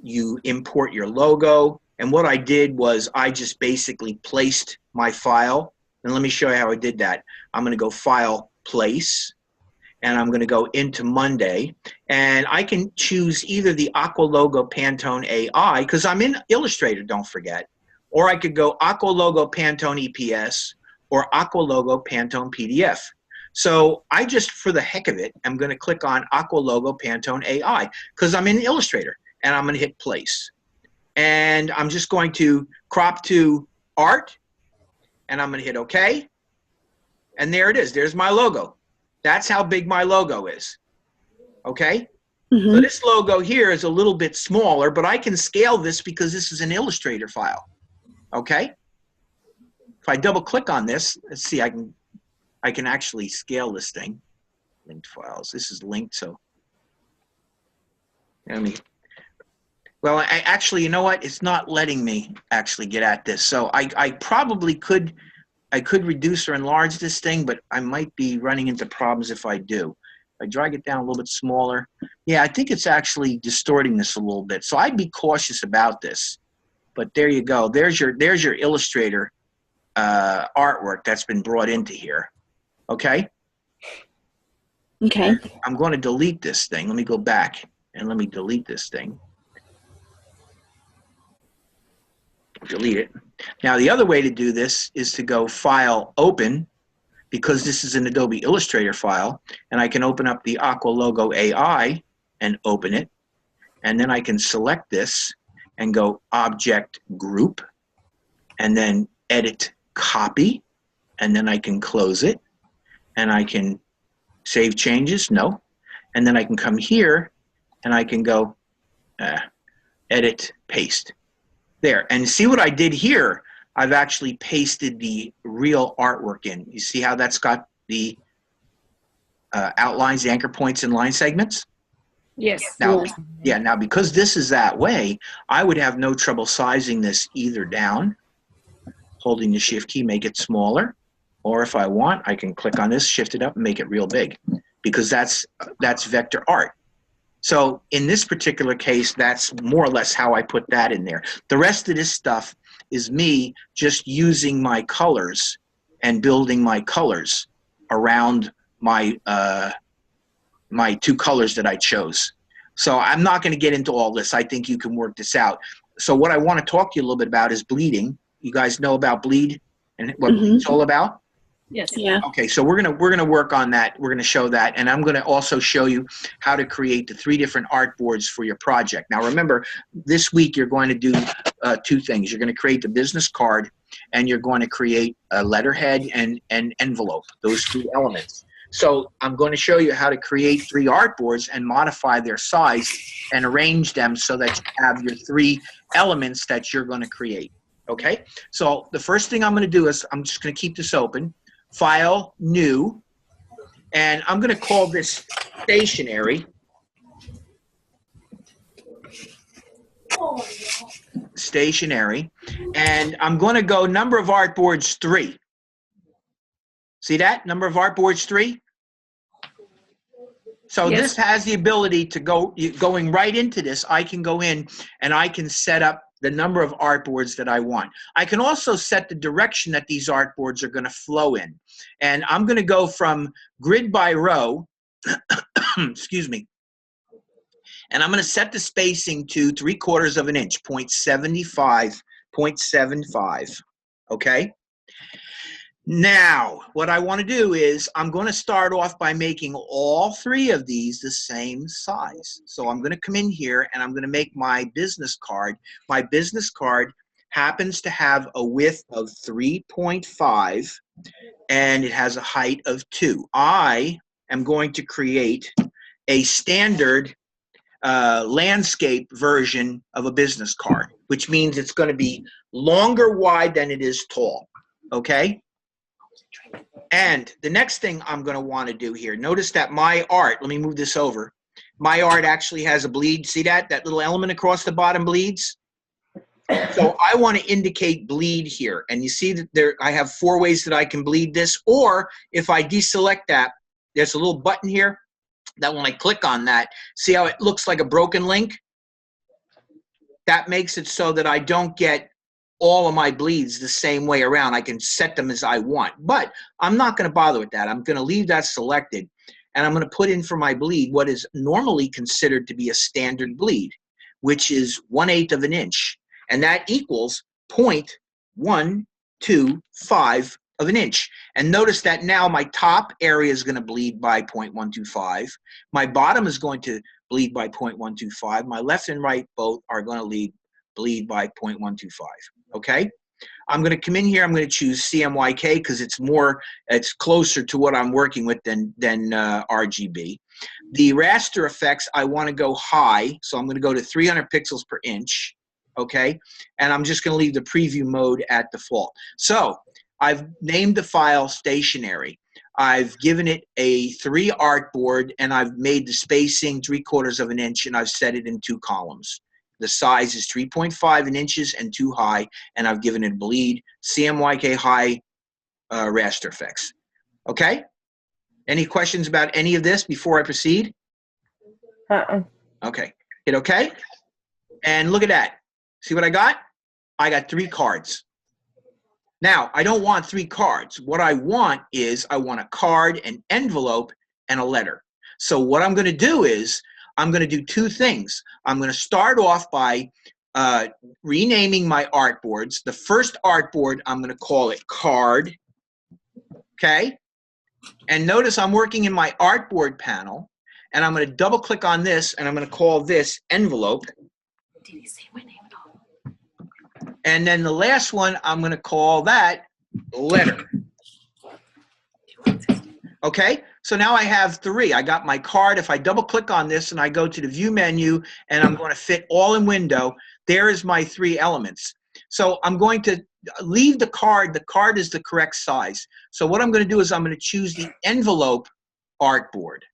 You import your logo. And what I did was I just basically placed my file. And let me show you how I did that. I'm going to go File, Place, and I'm going to go into Monday. And I can choose either the Aqua Logo Pantone AI, because I'm in Illustrator, don't forget. Or I could go Aqua Logo Pantone EPS or Aqua Logo Pantone PDF. So I just, for the heck of it, I'm going to click on Aqua Logo Pantone AI because I'm in Illustrator. And I'm going to hit Place. And I'm just going to crop to Art. And I'm going to hit OK. And there it is. There's my logo. That's how big my logo is. Okay? Mm-hmm. So this logo here is a little bit smaller, but I can scale this because this is an Illustrator file. Okay? If I double click on this, let's see, I can actually scale this thing. Linked files. This is linked, so well, actually, you know what? It's not letting me actually get at this. So I probably could reduce or enlarge this thing, but I might be running into problems if I do. If I drag it down a little bit smaller, yeah, I think it's actually distorting this a little bit. So I'd be cautious about this. But there you go. There's your Illustrator artwork that's been brought into here. Okay? Okay. And I'm going to delete this thing. Let me go back and let me delete this thing. Delete it. Now the other way to do this is to go File, Open, because this is an Adobe Illustrator file, and I can open up the Aqua Logo AI and open it, and then I can select this and go Object Group, and then Edit Copy, and then I can close it, and I can save changes, no, and then I can come here and I can go Edit Paste. There, and see what I did here? I've actually pasted the real artwork in. You see how that's got the outlines, the anchor points, and line segments? Yes. Now, yeah, now because this is that way, I would have no trouble sizing this either down, holding the Shift key, make it smaller, or if I want, I can click on this, shift it up, and make it real big, because that's vector art. So in this particular case, that's more or less how I put that in there. The rest of this stuff is me just using my colors and building my colors around my my two colors that I chose. So I'm not going to get into all this. I think you can work this out. So what I want to talk to you a little bit about is bleeding. You guys know about bleed and what bleed's all about? Yes. Yeah. Okay, so we're gonna work on that. We're gonna show that, and I'm gonna also show you how to create the 3 different artboards for your project. Now, remember, this week you're going to do 2 things. You're going to create the business card, and you're going to create a letterhead and an envelope. Those 2 elements. So I'm going to show you how to create 3 artboards and modify their size and arrange them so that you have your 3 elements that you're going to create. Okay. So the first thing I'm going to do is I'm just going to keep this open. File, New, and I'm going to call this Stationery. Stationery, and I'm going to go number of artboards 3. See that? Number of artboards 3? So this has the ability to going right into this. I can go in and I can set up the number of artboards that I want. I can also set the direction that these artboards are going to flow in. And I'm going to go from grid by row, excuse me, and I'm going to set the spacing to 3/4 of an inch, 0.75, okay? Now, what I want to do is I'm going to start off by making all 3 of these the same size. So I'm going to come in here and I'm going to make my business card. My business card happens to have a width of 3.5 and it has a height of 2. I am going to create a standard landscape version of a business card, which means it's going to be longer wide than it is tall, okay? And the next thing I'm going to want to do here, notice that my art, let me move this over. My art actually has a bleed. See that? That little element across the bottom bleeds? So I want to indicate bleed here. And you see that there, I have 4 ways that I can bleed this. Or if I deselect that, there's a little button here that when I click on that, see how it looks like a broken link? That makes it so that I don't get all of my bleeds the same way around. I can set them as I want, but I'm not going to bother with that. I'm going to leave that selected, and I'm going to put in for my bleed what is normally considered to be a standard bleed, which is 1/8 of an inch, and that equals 0.125 of an inch. And notice that now my top area is going to bleed by 0.125. My bottom is going to bleed by 0.125. My left and right both are going to bleed by 0.125. Okay, I'm going to come in here. I'm going to choose CMYK because it's closer to what I'm working with than RGB. The raster effects, I want to go high, so I'm going to go to 300 pixels per inch. Okay, and I'm just going to leave the preview mode at default. So I've named the file stationary. I've given it a 3 artboard, and I've made the spacing 3/4 of an inch, and I've set it in 2 columns. The size is 3.5 inches and 2 high, and I've given it bleed, CMYK high raster effects. Okay? Any questions about any of this before I proceed? Okay. Hit okay? And look at that. See what I got? I got 3 cards. Now, I don't want 3 cards. What I want is I want a card, an envelope, and a letter. So what I'm going to do is I'm going to do 2 things. I'm going to start off by renaming my artboards. The first artboard, I'm going to call it card. Okay? And notice I'm working in my artboard panel, and I'm going to double click on this, and I'm going to call this envelope. Did he say my name at all? And then the last one, I'm going to call that letter. Okay, so now I have 3. I got my card. If I double click on this and I go to the view menu and I'm going to fit all in window, there is my 3 elements. So I'm going to leave the card. The card is the correct size. So what I'm going to do is I'm going to choose the envelope artboard.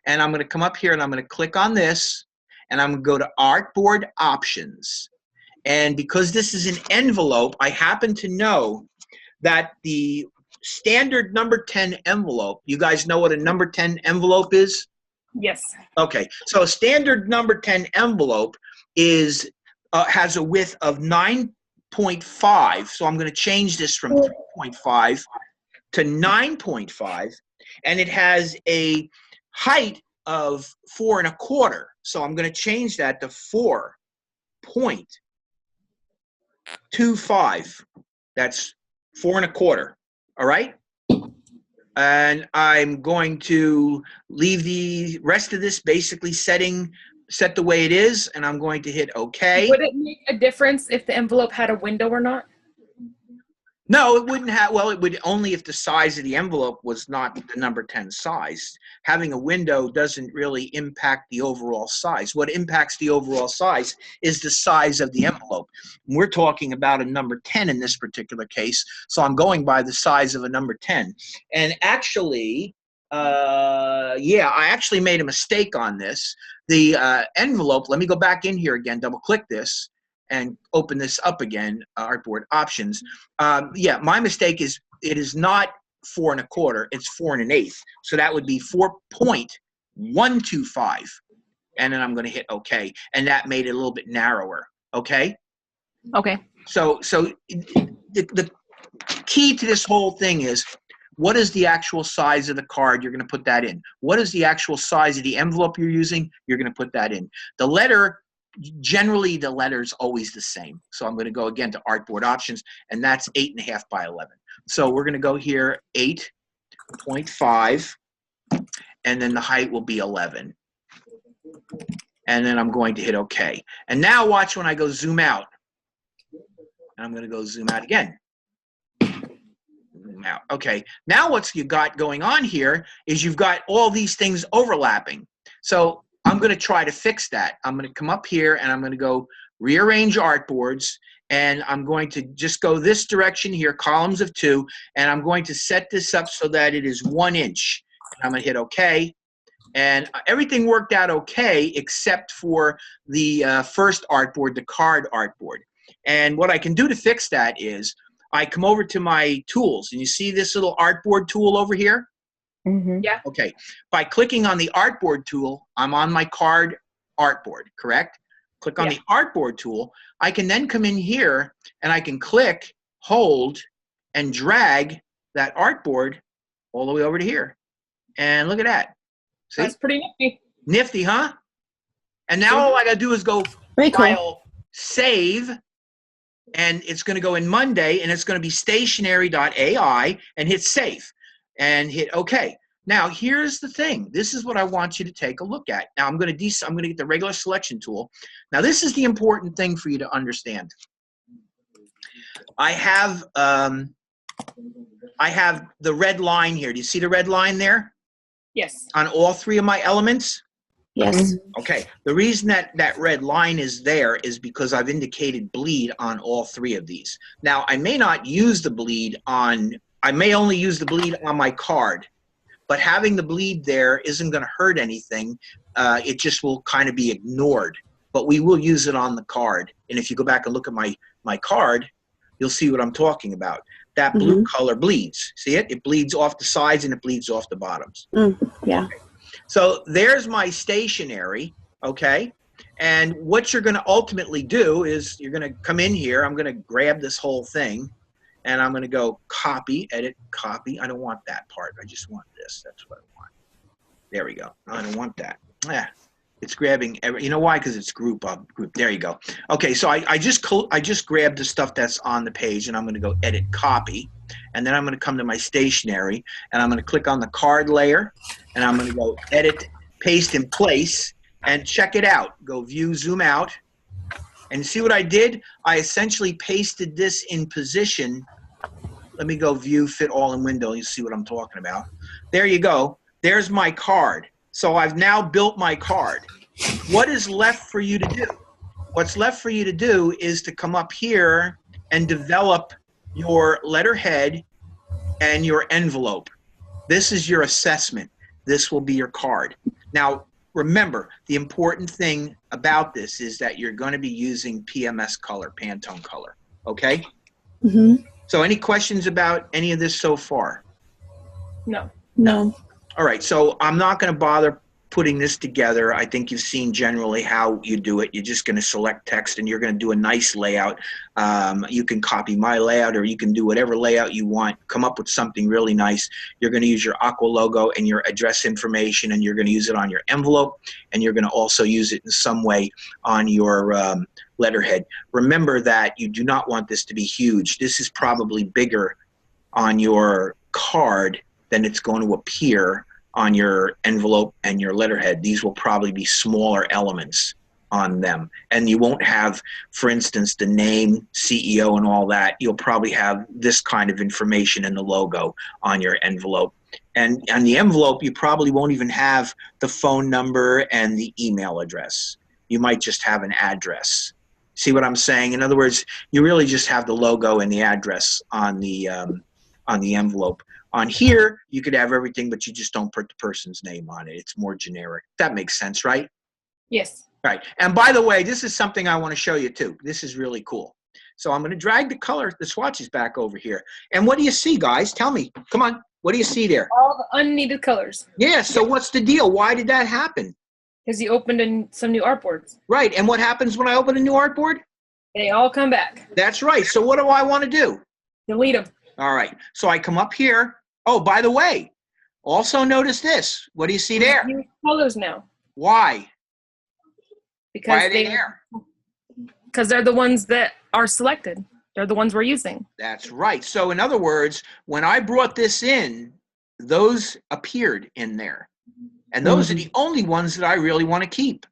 And I'm going to come up here and I'm going to click on this and I'm going to go to artboard options. And because this is an envelope, I happen to know that the standard number 10 envelope, you guys know what a number 10 envelope is? Yes. Okay, so a standard number 10 envelope is has a width of 9.5. So I'm going to change this from 3.5 to 9.5, and it has a height of 4.25. So I'm going to change that to 4.25. That's 4.25. All right? And I'm going to leave the rest of this basically set the way it is, and I'm going to hit OK. Would it make a difference if the envelope had a window or not? No, it wouldn't have. Well, it would only if the size of the envelope was not the number 10 size. Having a window doesn't really impact the overall size. What impacts the overall size is the size of the envelope. We're talking about a number 10 in this particular case, so I'm going by the size of a number 10. And actually, yeah, I actually made a mistake on this. The envelope, let me go back in here again, double click this, and open this up again, artboard options. Yeah, my mistake is it is not 4.25, it's 4 1/8. So that would be 4.125. And then I'm going to hit OK. And that made it a little bit narrower. Okay? Okay. So the key to this whole thing is, what is the actual size of the card? You're going to put that in. What is the actual size of the envelope you're using? You're going to put that in. The letter, generally the letter's always the same. So I'm going to go again to artboard options, and that's 8.5 by 11. So we're going to go here 8.5, and then the height will be 11. And then I'm going to hit OK. And now watch when I go zoom out. And I'm going to go zoom out again. Zoom out. Okay. Now what's you got going on here is you've got all these things overlapping. So I'm going to try to fix that. I'm going to come up here and I'm going to go rearrange artboards. And I'm going to just go this direction here, columns of 2. And I'm going to set this up so that it is 1 inch. And I'm going to hit OK. And everything worked out okay, except for the first artboard, the card artboard. And what I can do to fix that is I come over to my tools, and you see this little artboard tool over here? Mm-hmm. Yeah. Okay. By clicking on the artboard tool, I'm on my card artboard, correct? Click on the artboard tool. I can then come in here, and I can click, hold, and drag that artboard all the way over to here. And look at that. See? That's pretty nifty. Nifty, huh? And now all I got to do is go Very cool. file, save, and it's going to go in Monday, and it's going to be stationary.ai, and hit save, and hit OK. Now, here's the thing. This is what I want you to take a look at. Now, I'm going to get the regular selection tool. Now, this is the important thing for you to understand. I have the red line here. Do you see the red line there? Yes. On all 3 of my elements? Yes. Okay. The reason that red line is there is because I've indicated bleed on all 3 of these. Now, I may not use the bleed on, I may only use the bleed on my card, but having the bleed there isn't going to hurt anything. It just will kind of be ignored, but we will use it on the card. And if you go back and look at my card, you'll see what I'm talking about. That blue color bleeds. See it? It bleeds off the sides and it bleeds off the bottoms. Yeah. So there's my stationery, okay? And what you're going to ultimately do is you're going to come in here. I'm going to grab this whole thing, and I'm going to go copy, edit, copy. I don't want that part. I just want this. That's what I want. There we go. I don't want that. Yeah. It's grabbing every, you know why? Because it's group. There you go. Okay, so I just grabbed the stuff that's on the page, and I'm going to go edit, copy, and then I'm going to come to my stationery, and I'm going to click on the card layer, and I'm going to go edit, paste in place, and check it out. Go view, zoom out, and see what I did? I essentially pasted this in position. Let me go view, fit all in window. You see what I'm talking about. There you go. There's my card. So I've now built my card. What is left for you to do? What's left for you to do is to come up here and develop your letterhead and your envelope. This is your assessment. This will be your card. Now, remember, the important thing about this is that you're going to be using PMS color, Pantone color. Okay? Mm-hmm. So any questions about any of this so far? No. No. All right, so I'm not going to bother putting this together. I think you've seen generally how you do it. You're just going to select text, and you're going to do a nice layout. You can copy my layout, or you can do whatever layout you want. Come up with something really nice. You're going to use your Aqua logo and your address information, and you're going to use it on your envelope, and you're going to also use it in some way on your letterhead. Remember that you do not want this to be huge. This is probably bigger on your card than it's going to appear on your envelope and your letterhead. These will probably be smaller elements on them. And you won't have, for instance, the name, CEO, and all that. You'll probably have this kind of information in the logo on your envelope. And on the envelope, you probably won't even have the phone number and the email address. You might just have an address. See what I'm saying? In other words, you really just have the logo and the address on the envelope. On here, you could have everything, but you just don't put the person's name on it. It's more generic. That makes sense, right? Yes. Right. And by the way, this is something I want to show you too. This is really cool. So I'm going to drag the swatches back over here. And what do you see, guys? Tell me. Come on. What do you see there? All the unneeded colors. Yeah. So what's the deal? Why did that happen? Because you opened in some new artboards. Right. And what happens when I open a new artboard? They all come back. That's right. So what do I want to do? Delete them. All right. So I come up here. Oh, by the way, also notice this. What do you see there? Use colors now. Why? Because Why are they there? Because they're the ones that are selected. They're the ones we're using. That's right. So in other words, when I brought this in, those appeared in there. And those are the only ones that I really want to keep.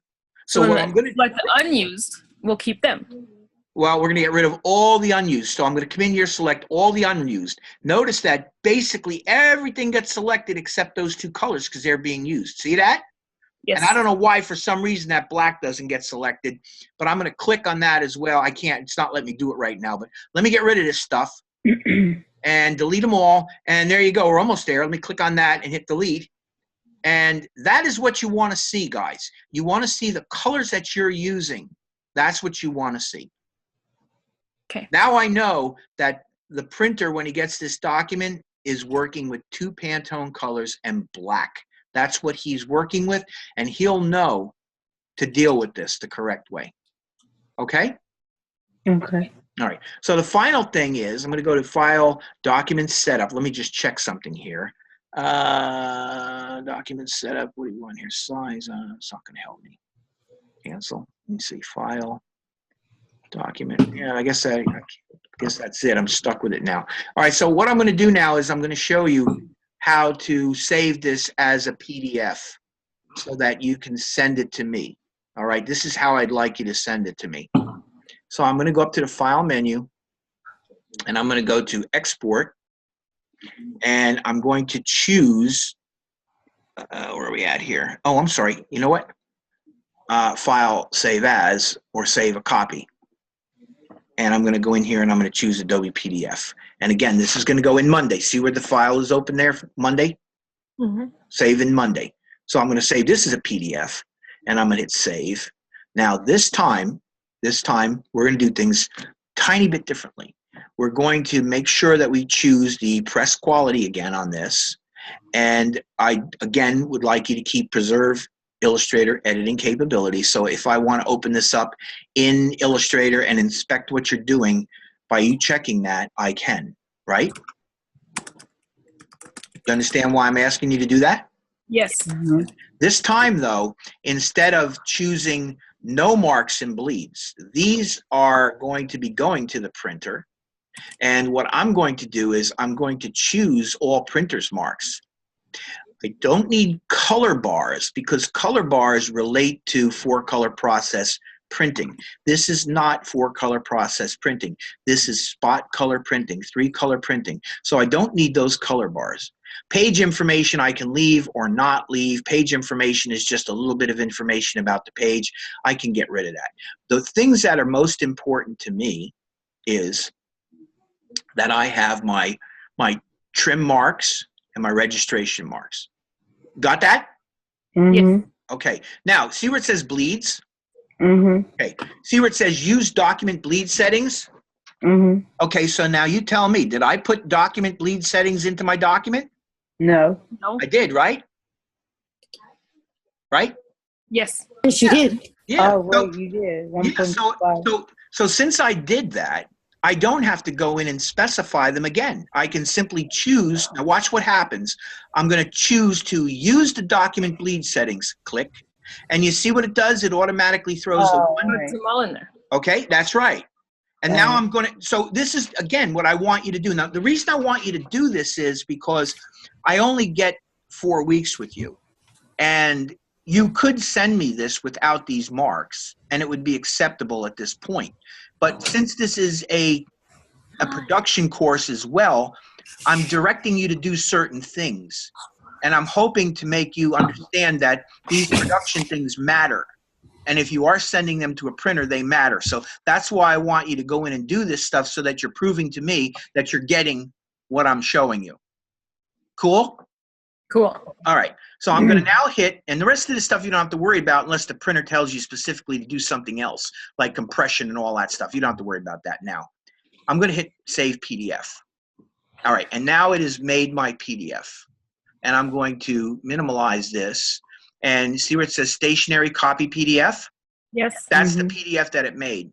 So what I'm going to select the unused, we'll keep them. Well, we're going to get rid of all the unused. So I'm going to come in here, select all the unused. Notice that basically everything gets selected except those two colors because they're being used. See that? Yes. And I don't know why, for some reason, that black doesn't get selected. But I'm going to click on that as well. I can't. It's not letting me do it right now. But let me get rid of this stuff and delete them all. And there you go. We're almost there. Let me click on that and hit delete. And that is what you want to see, guys. You want to see the colors that you're using. That's what you want to see. Okay. Now I know that the printer, when he gets this document, is working with 2 Pantone colors and black. That's what he's working with, and he'll know to deal with this the correct way. Okay? Okay. All right. So the final thing is, I'm going to go to File, Document Setup. Let me just check something here. Document Setup. What do you want here? Size. It's not going to help me. Cancel. Let me see. File. Document. Yeah, I guess that's it. I'm stuck with it now. All right, so what I'm going to do now is I'm going to show you how to save this as a PDF so that you can send it to me. All right, this is how I'd like you to send it to me. So I'm going to go up to the File menu, and I'm going to go to Export, and I'm going to choose, where are we at here? Oh, I'm sorry. You know what? File, Save As, or Save a Copy. And I'm going to go in here and I'm going to choose Adobe PDF. And again, this is going to go in Monday. See where the file is open there? Monday? Save in Monday. So I'm going to save this as a PDF and I'm going to hit save. Now this time, we're going to do things tiny bit differently. We're going to make sure that we choose the press quality again on this. And I, again, would like you to keep preserve Illustrator editing capability. So if I want to open this up in Illustrator and inspect what you're doing, by you checking that, I can, right? You understand why I'm asking you to do that? Yes. This time, though, instead of choosing no marks and bleeds, these are going to be going to the printer. And what I'm going to do is I'm going to choose all printer's marks. I don't need color bars because color bars relate to 4-color process printing. This is not 4-color process printing. This is spot color printing, 3-color printing. So I don't need those color bars. Page information I can leave or not leave. Page information is just a little bit of information about the page. I can get rid of that. The things that are most important to me is that I have my trim marks and my registration marks. Got that? Yes. Okay. Now, see where it says bleeds? Okay. See where it says use document bleed settings? Okay, so now you tell me, did I put document bleed settings into my document? No. No. I did, right? Right? Yes. Yes, you did. Yeah. Oh, right, you did. Yeah, 1.5. so since I did that, I don't have to go in and specify them again. I can simply choose. Now watch what happens. I'm going to choose to use the document bleed settings. Click. And you see what it does? It automatically throws the one. Put them all in there. Okay, that's right. And now I'm going to, so this is, again, what I want you to do. Now, the reason I want you to do this is because I only get 4 weeks with you. And you could send me this without these marks, and it would be acceptable at this point. But since this is a production course as well, I'm directing you to do certain things. And I'm hoping to make you understand that these production things matter. And if you are sending them to a printer, they matter. So that's why I want you to go in and do this stuff so that you're proving to me that you're getting what I'm showing you. Cool? Cool. All right. So I'm going to now hit, and the rest of the stuff you don't have to worry about unless the printer tells you specifically to do something else, like compression and all that stuff. You don't have to worry about that now. I'm going to hit Save PDF. All right. And now it has made my PDF. And I'm going to minimize this. And see where it says Stationary Copy PDF? Yes. That's the PDF that it made.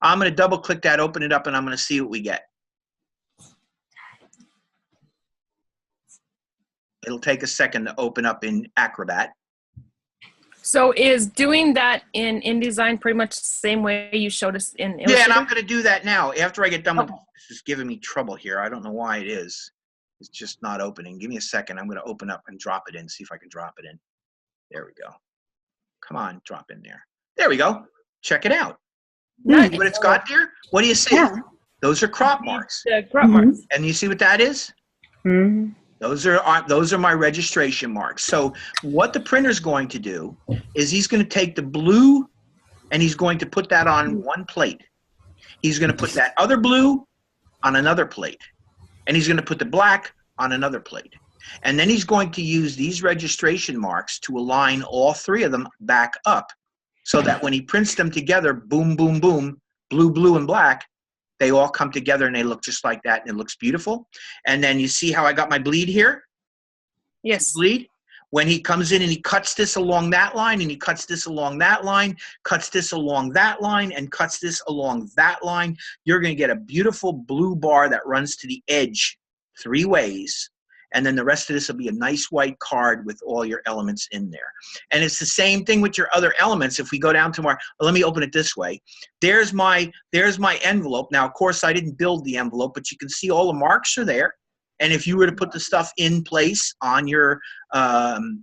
I'm going to double click that, open it up, and I'm going to see what we get. It'll take a second to open up in Acrobat. So is doing that in InDesign pretty much the same way you showed us in Illustrator? Yeah, and I'm going to do that now. After I get done with this is giving me trouble here. I don't know why it is. It's just not opening. Give me a second. I'm going to open up and drop it in, see if I can drop it in. There we go. Come on, drop in there. There we go. Check it out. Nice. See what it's got there? What do you see? Yeah. Those are crop marks. The crop marks. And you see what that is? Mm-hmm. Those are my registration marks. So what the printer's going to do is he's going to take the blue and he's going to put that on one plate. He's going to put that other blue on another plate. And he's going to put the black on another plate. And then he's going to use these registration marks to align all three of them back up so that when he prints them together, boom, boom, boom, blue, blue, and black, they all come together and they look just like that, and it looks beautiful. And then you see how I got my bleed here? Yes. Bleed. When he comes in and he cuts this along that line, and he cuts this along that line, cuts this along that line, and cuts this along that line, you're going to get a beautiful blue bar that runs to the edge 3 ways. And then the rest of this will be a nice white card with all your elements in there. And it's the same thing with your other elements. If we go down to let me open it this way. There's my envelope. Now, of course, I didn't build the envelope, but you can see all the marks are there. And if you were to put the stuff in place on your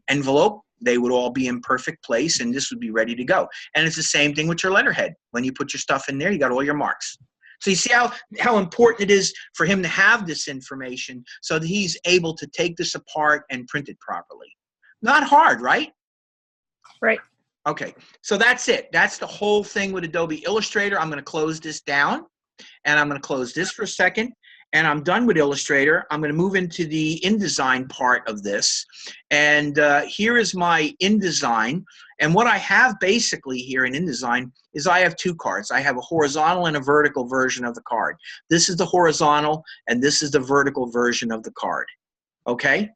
envelope, they would all be in perfect place, and this would be ready to go. And it's the same thing with your letterhead. When you put your stuff in there, you got all your marks. So you see how important it is for him to have this information so that he's able to take this apart and print it properly. Not hard, right? Right. Okay, so that's it. That's the whole thing with Adobe Illustrator. I'm going to close this down, and I'm going to close this for a second, and I'm done with Illustrator. I'm going to move into the InDesign part of this, and here is my InDesign. And what I have basically here in InDesign is I have 2 cards. I have a horizontal and a vertical version of the card. This is the horizontal, and this is the vertical version of the card. Okay?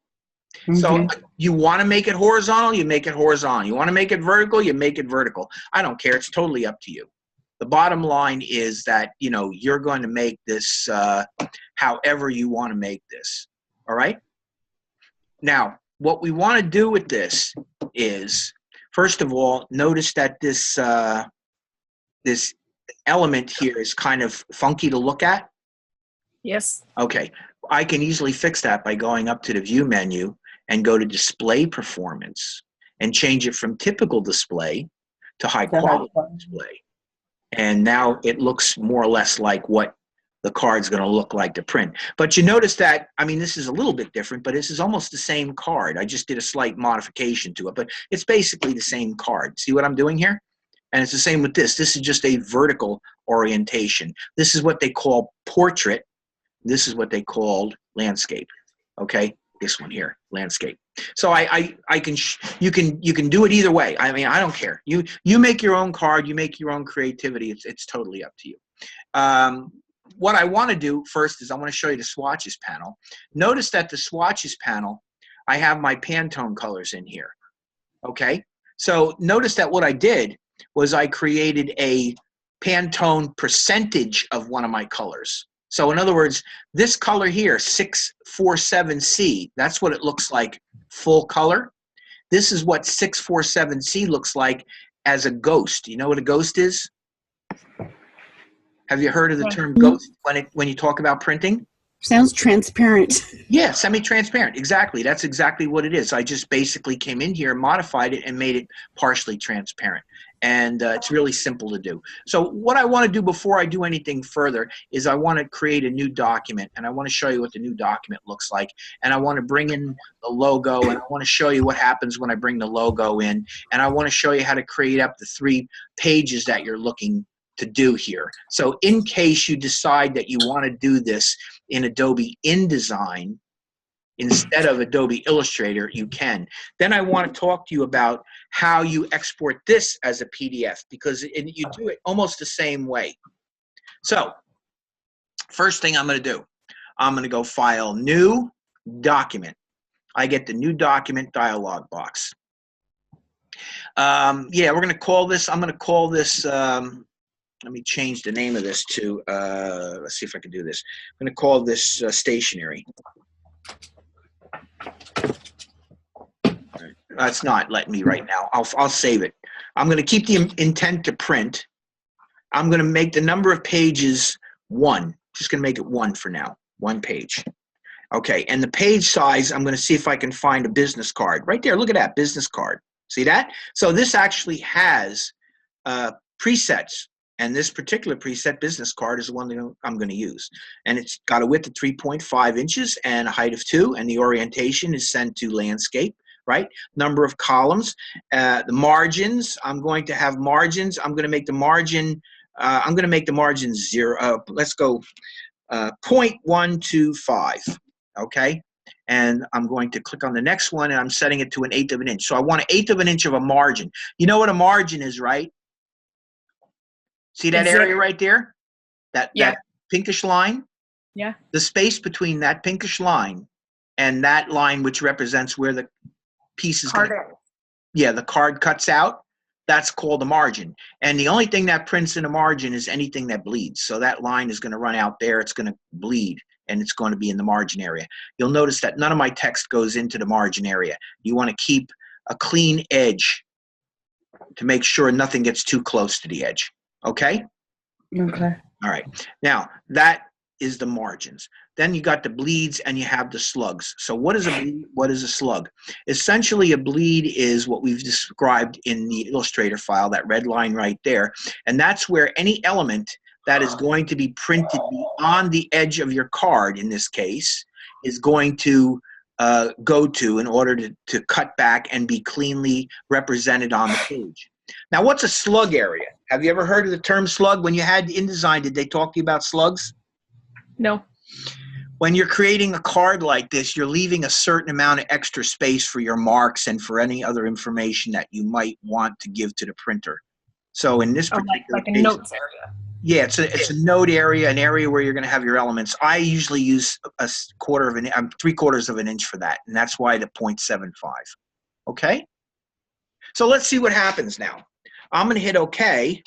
So you want to make it horizontal, you make it horizontal. You want to make it vertical, you make it vertical. I don't care. It's totally up to you. The bottom line is that, you know, you're going to make this however you want to make this. All right? Now, what we want to do with this is, first of all, notice that this this element here is kind of funky to look at. Yes. Okay. I can easily fix that by going up to the View menu and go to Display Performance and change it from Typical Display to High Quality Display. And now it looks more or less like what the card's going to look like to print. But you notice that, I mean, this is a little bit different, but this is almost the same card. I just did a slight modification to it, but it's basically the same card. See what I'm doing here? And it's the same with this. This is just a vertical orientation. This is what they call portrait. This is what they called landscape. Okay, this one here, landscape. So you can do it either way. I mean, I don't care. You make your own card. You make your own creativity. It's totally up to you. What I want to do first is I want to show you the swatches panel. Notice that the swatches panel, I have my Pantone colors in here. Okay, so notice that what I did was I created a Pantone percentage of one of my colors. So in other words, this color here, 647C, that's what it looks like full color. This is what 647C looks like as a ghost. You know what a ghost is? Have you heard of the term ghost when you talk about printing? Sounds transparent. Yeah, semi-transparent. Exactly. That's exactly what it is. I just basically came in here, modified it, and made it partially transparent. And it's really simple to do. So what I want to do before I do anything further is I want to create a new document, and I want to show you what the new document looks like. And I want to bring in the logo, and I want to show you what happens when I bring the logo in. And I want to show you how to create up the 3 pages that you're looking to do here. So in case you decide that you want to do this in Adobe InDesign instead of Adobe Illustrator, you can. Then I want to talk to you about how you export this as a PDF, because you do it almost the same way. So first thing I'm going to do, I'm going to go File, New, Document. I get the New Document dialog box. Yeah, we're going to call this, I'm going to call this, let me change the name of this to, let's see if I can do this. I'm going to call this stationary. It's not letting me right now. I'll save it. I'm going to keep the intent to print. I'm going to make the number of pages 1. Just going to make it 1 for now. 1 page. Okay, and the page size, I'm going to see if I can find a business card. Right there, look at that, business card. See that? So this actually has presets, and this particular preset, business card, is the one that I'm going to use. And it's got a width of 3.5 inches and a height of 2, and the orientation is set to landscape, right? Number of columns. The margins, I'm going to have margins. I'm going to make the margin, 0, let's go 0.125, okay? And I'm going to click on the next one, and I'm setting it to 1/8 of an inch. So I want 1/8 of an inch of a margin. You know what a margin is, right? See that area right there? That pinkish line? Yeah. The space between that pinkish line and that line, which represents where the piece is going to, the card cuts out, that's called a margin. And the only thing that prints in a margin is anything that bleeds. So that line is going to run out there, it's going to bleed, and it's going to be in the margin area. You'll notice that none of my text goes into the margin area. You want to keep a clean edge to make sure nothing gets too close to the edge. Okay? Okay. All right. Now, that is the margins. Then you got the bleeds and you have the slugs. So what is a bleed? What is a slug? Essentially, a bleed is what we've described in the Illustrator file, that red line right there. And that's where any element that is going to be printed on the edge of your card, in this case, is going to go to in order to cut back and be cleanly represented on the page. Now, what's a slug area? Have you ever heard of the term slug? When you had InDesign, did they talk to you about slugs? No. When you're creating a card like this, you're leaving a certain amount of extra space for your marks and for any other information that you might want to give to the printer. So in this particular like a case, notes area. Yeah, it's a note area, an area where you're going to have your elements. I usually use 3/4 of an inch for that, and that's why the 0.75. Okay? So let's see what happens now. I'm going to hit OK,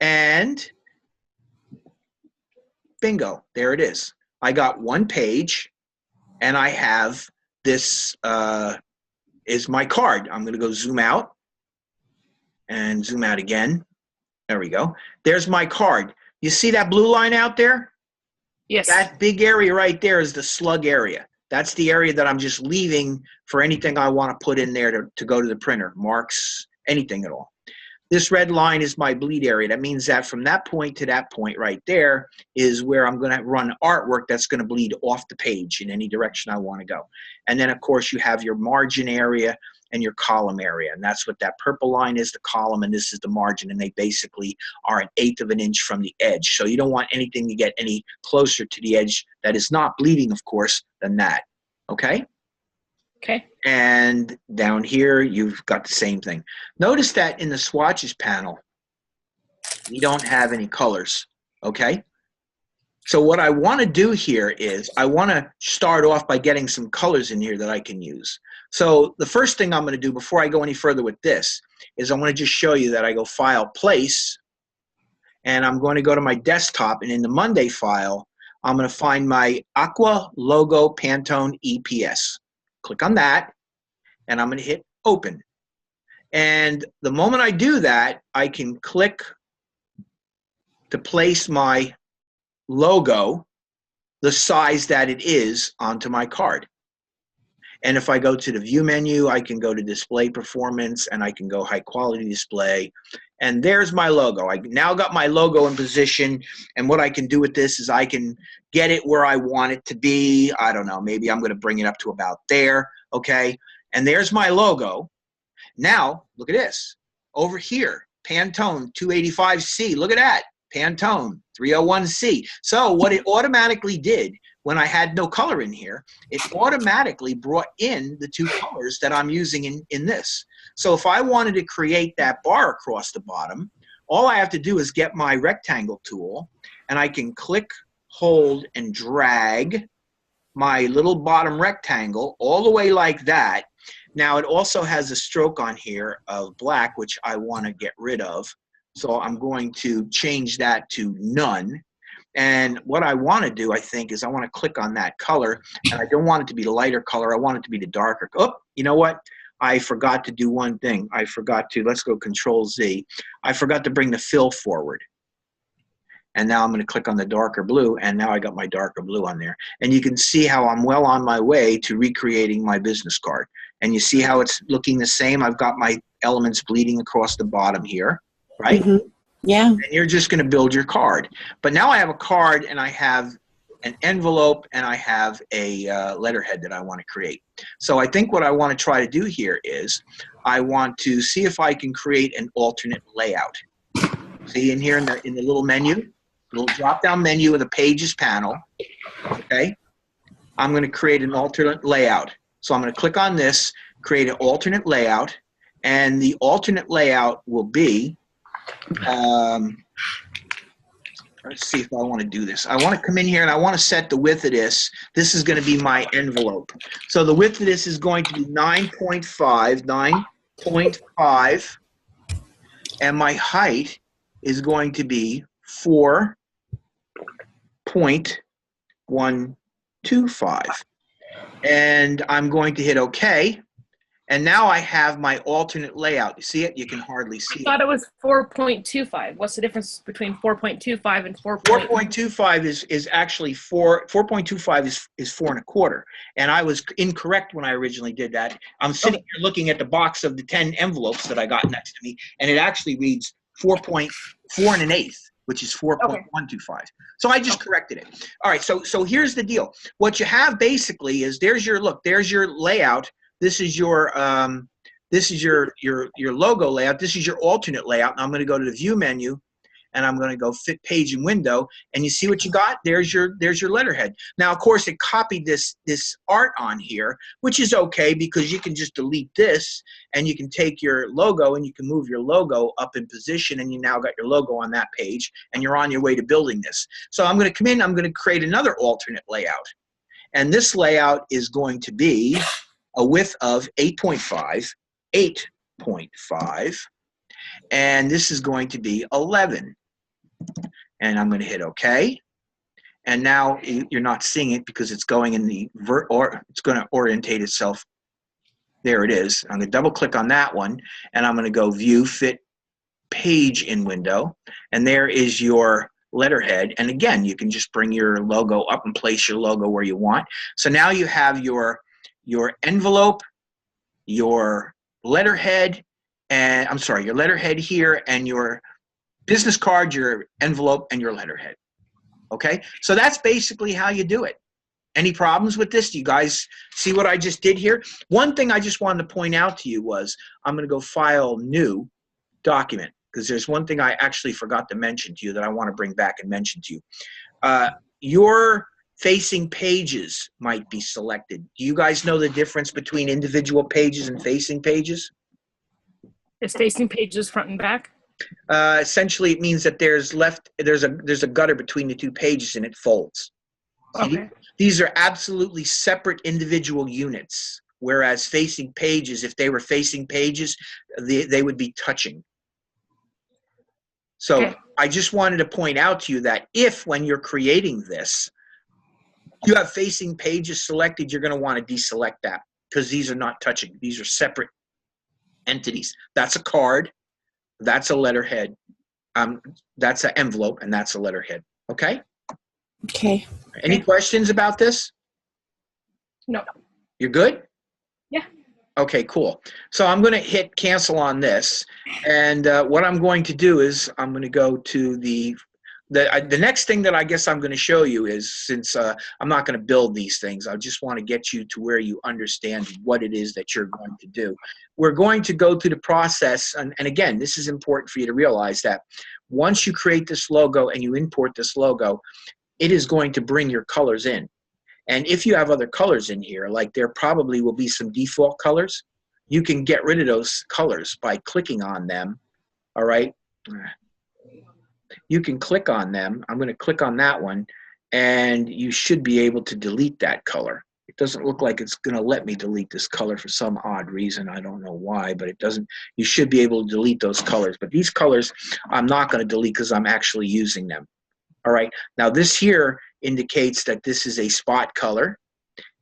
and bingo, there it is. I got 1 page, and I have this is my card. I'm going to go zoom out and zoom out again. There we go. There's my card. You see that blue line out there? Yes. That big area right there is the slug area. That's the area that I'm just leaving for anything I want to put in there to go to the printer, marks, anything at all. This red line is my bleed area. That means that from that point to that point right there is where I'm going to run artwork that's going to bleed off the page in any direction I want to go. And then, of course, you have your margin area and your column area. And that's what that purple line is, the column, and this is the margin. And they basically are 1/8 of an inch from the edge. So you don't want anything to get any closer to the edge that is not bleeding, of course, than that. Okay? Okay. And down here, you've got the same thing. Notice that in the swatches panel, we don't have any colors, okay? So what I want to do here is I want to start off by getting some colors in here that I can use. So the first thing I'm going to do before I go any further with this is I want to just show you that I go File, Place, and I'm going to go to my desktop, and in the Monday file, I'm going to find my Aqua Logo Pantone EPS. Click on that, and I'm going to hit Open. And the moment I do that, I can click to place my logo, the size that it is, onto my card. And if I go to the View menu, I can go to Display Performance, and I can go High Quality Display. And there's my logo. I now got my logo in position, and what I can do with this is I can get it where I want it to be. I don't know, maybe I'm going to bring it up to about there, okay? And there's my logo. Now, look at this. Over here, Pantone 285C, look at that. Pantone 301C. So what it automatically did when I had no color in here, it automatically brought in the 2 colors that I'm using in this. So if I wanted to create that bar across the bottom, all I have to do is get my rectangle tool, and I can click, hold, and drag my little bottom rectangle all the way like that. Now it also has a stroke on here of black, which I want to get rid of. So I'm going to change that to none. And what I want to do, I think, is I want to click on that color, and I don't want it to be the lighter color. I want it to be the darker. Oh, you know what? I forgot to do one thing. I forgot to, let's go Control Z. I forgot to bring the fill forward. And now I'm going to click on the darker blue, and now I got my darker blue on there. And you can see how I'm well on my way to recreating my business card. And you see how it's looking the same? I've got my elements bleeding across the bottom here, right? Mm-hmm. Yeah. And you're just going to build your card. But now I have a card, and I have an envelope, and I have a letterhead that I want to create. So I think what I want to try to do here is I want to see if I can create an alternate layout. See in here in the little menu, little drop-down menu of the Pages panel, okay? I'm going to create an alternate layout. So I'm going to click on this, create an alternate layout, and the alternate layout will be, let's see if I want to do this. I want to come in here and I want to set the width of this. This is going to be my envelope. So the width of this is going to be 9.5, and my height is going to be 4.125. And I'm going to hit OK. And now I have my alternate layout. You see it? You can hardly see I thought it was 4.25. What's the difference between 4.25 and 4? 4.25 is actually 4.25 is 4.25. And I was incorrect when I originally did that. I'm sitting here looking at the box of the 10 envelopes that I got next to me, and it actually reads 4.4 1/8, which is 4.125. So I just corrected it. All right, so here's the deal. What you have basically is there's your layout. This is your logo layout. This is your alternate layout. And I'm going to go to the View menu, and I'm going to go Fit Page and Window. And you see what you got? There's your letterhead. Now, of course, it copied this art on here, which is okay because you can just delete this, and you can take your logo and you can move your logo up in position, and you now got your logo on that page, and you're on your way to building this. So I'm going to come in. I'm going to create another alternate layout, and this layout is going to be a width of 8.5, and this is going to be 11. And I'm going to hit OK. And now you're not seeing it because it's going in the it's going to orientate itself. There it is. I'm going to double click on that one, and I'm going to go View, Fit, Page in Window, and there is your letterhead. And again, you can just bring your logo up and place your logo where you want. So now you have your envelope, your letterhead, and I'm sorry, your letterhead here, and your business card, your envelope, and your letterhead. Okay, so that's basically how you do it. Any problems with this? Do you guys see what I just did here? One thing I just wanted to point out to you was I'm going to go File, New, Document, because there's one thing I actually forgot to mention to you that I want to bring back and mention to you. Your facing pages might be selected. Do you guys know the difference between individual pages and facing pages? Is facing pages front and back? Essentially, it means that there's a gutter between the two pages and it folds. Okay. These are absolutely separate individual units, whereas facing pages, if they were facing pages, they would be touching. So Okay. I just wanted to point out to you that if, when you're creating this, you have facing pages selected, you're going to want to deselect that because these are not touching. These are separate entities. That's a card. That's a letterhead. That's an envelope, and that's a letterhead. Okay? Okay. Any questions about this? No. You're good? Yeah. Okay, cool. So I'm going to hit cancel on this. And what I'm going to do is I'm going to go to the next thing that I guess I'm going to show you is, since I'm not going to build these things, I just want to get you to where you understand what it is that you're going to do. We're going to go through the process, and again, this is important for you to realize that once you create this logo and you import this logo, it is going to bring your colors in. And if you have other colors in here, like there probably will be some default colors, you can get rid of those colors by clicking on them, all right? You can click on them. I'm going to click on that one, and you should be able to delete that color. doesn't look like it's going to let me delete this color for some odd reason. I don't know why, but it doesn't. You should be able to delete those colors. But these colors, I'm not going to delete because I'm actually using them. All right. Now, this here indicates that this is a spot color.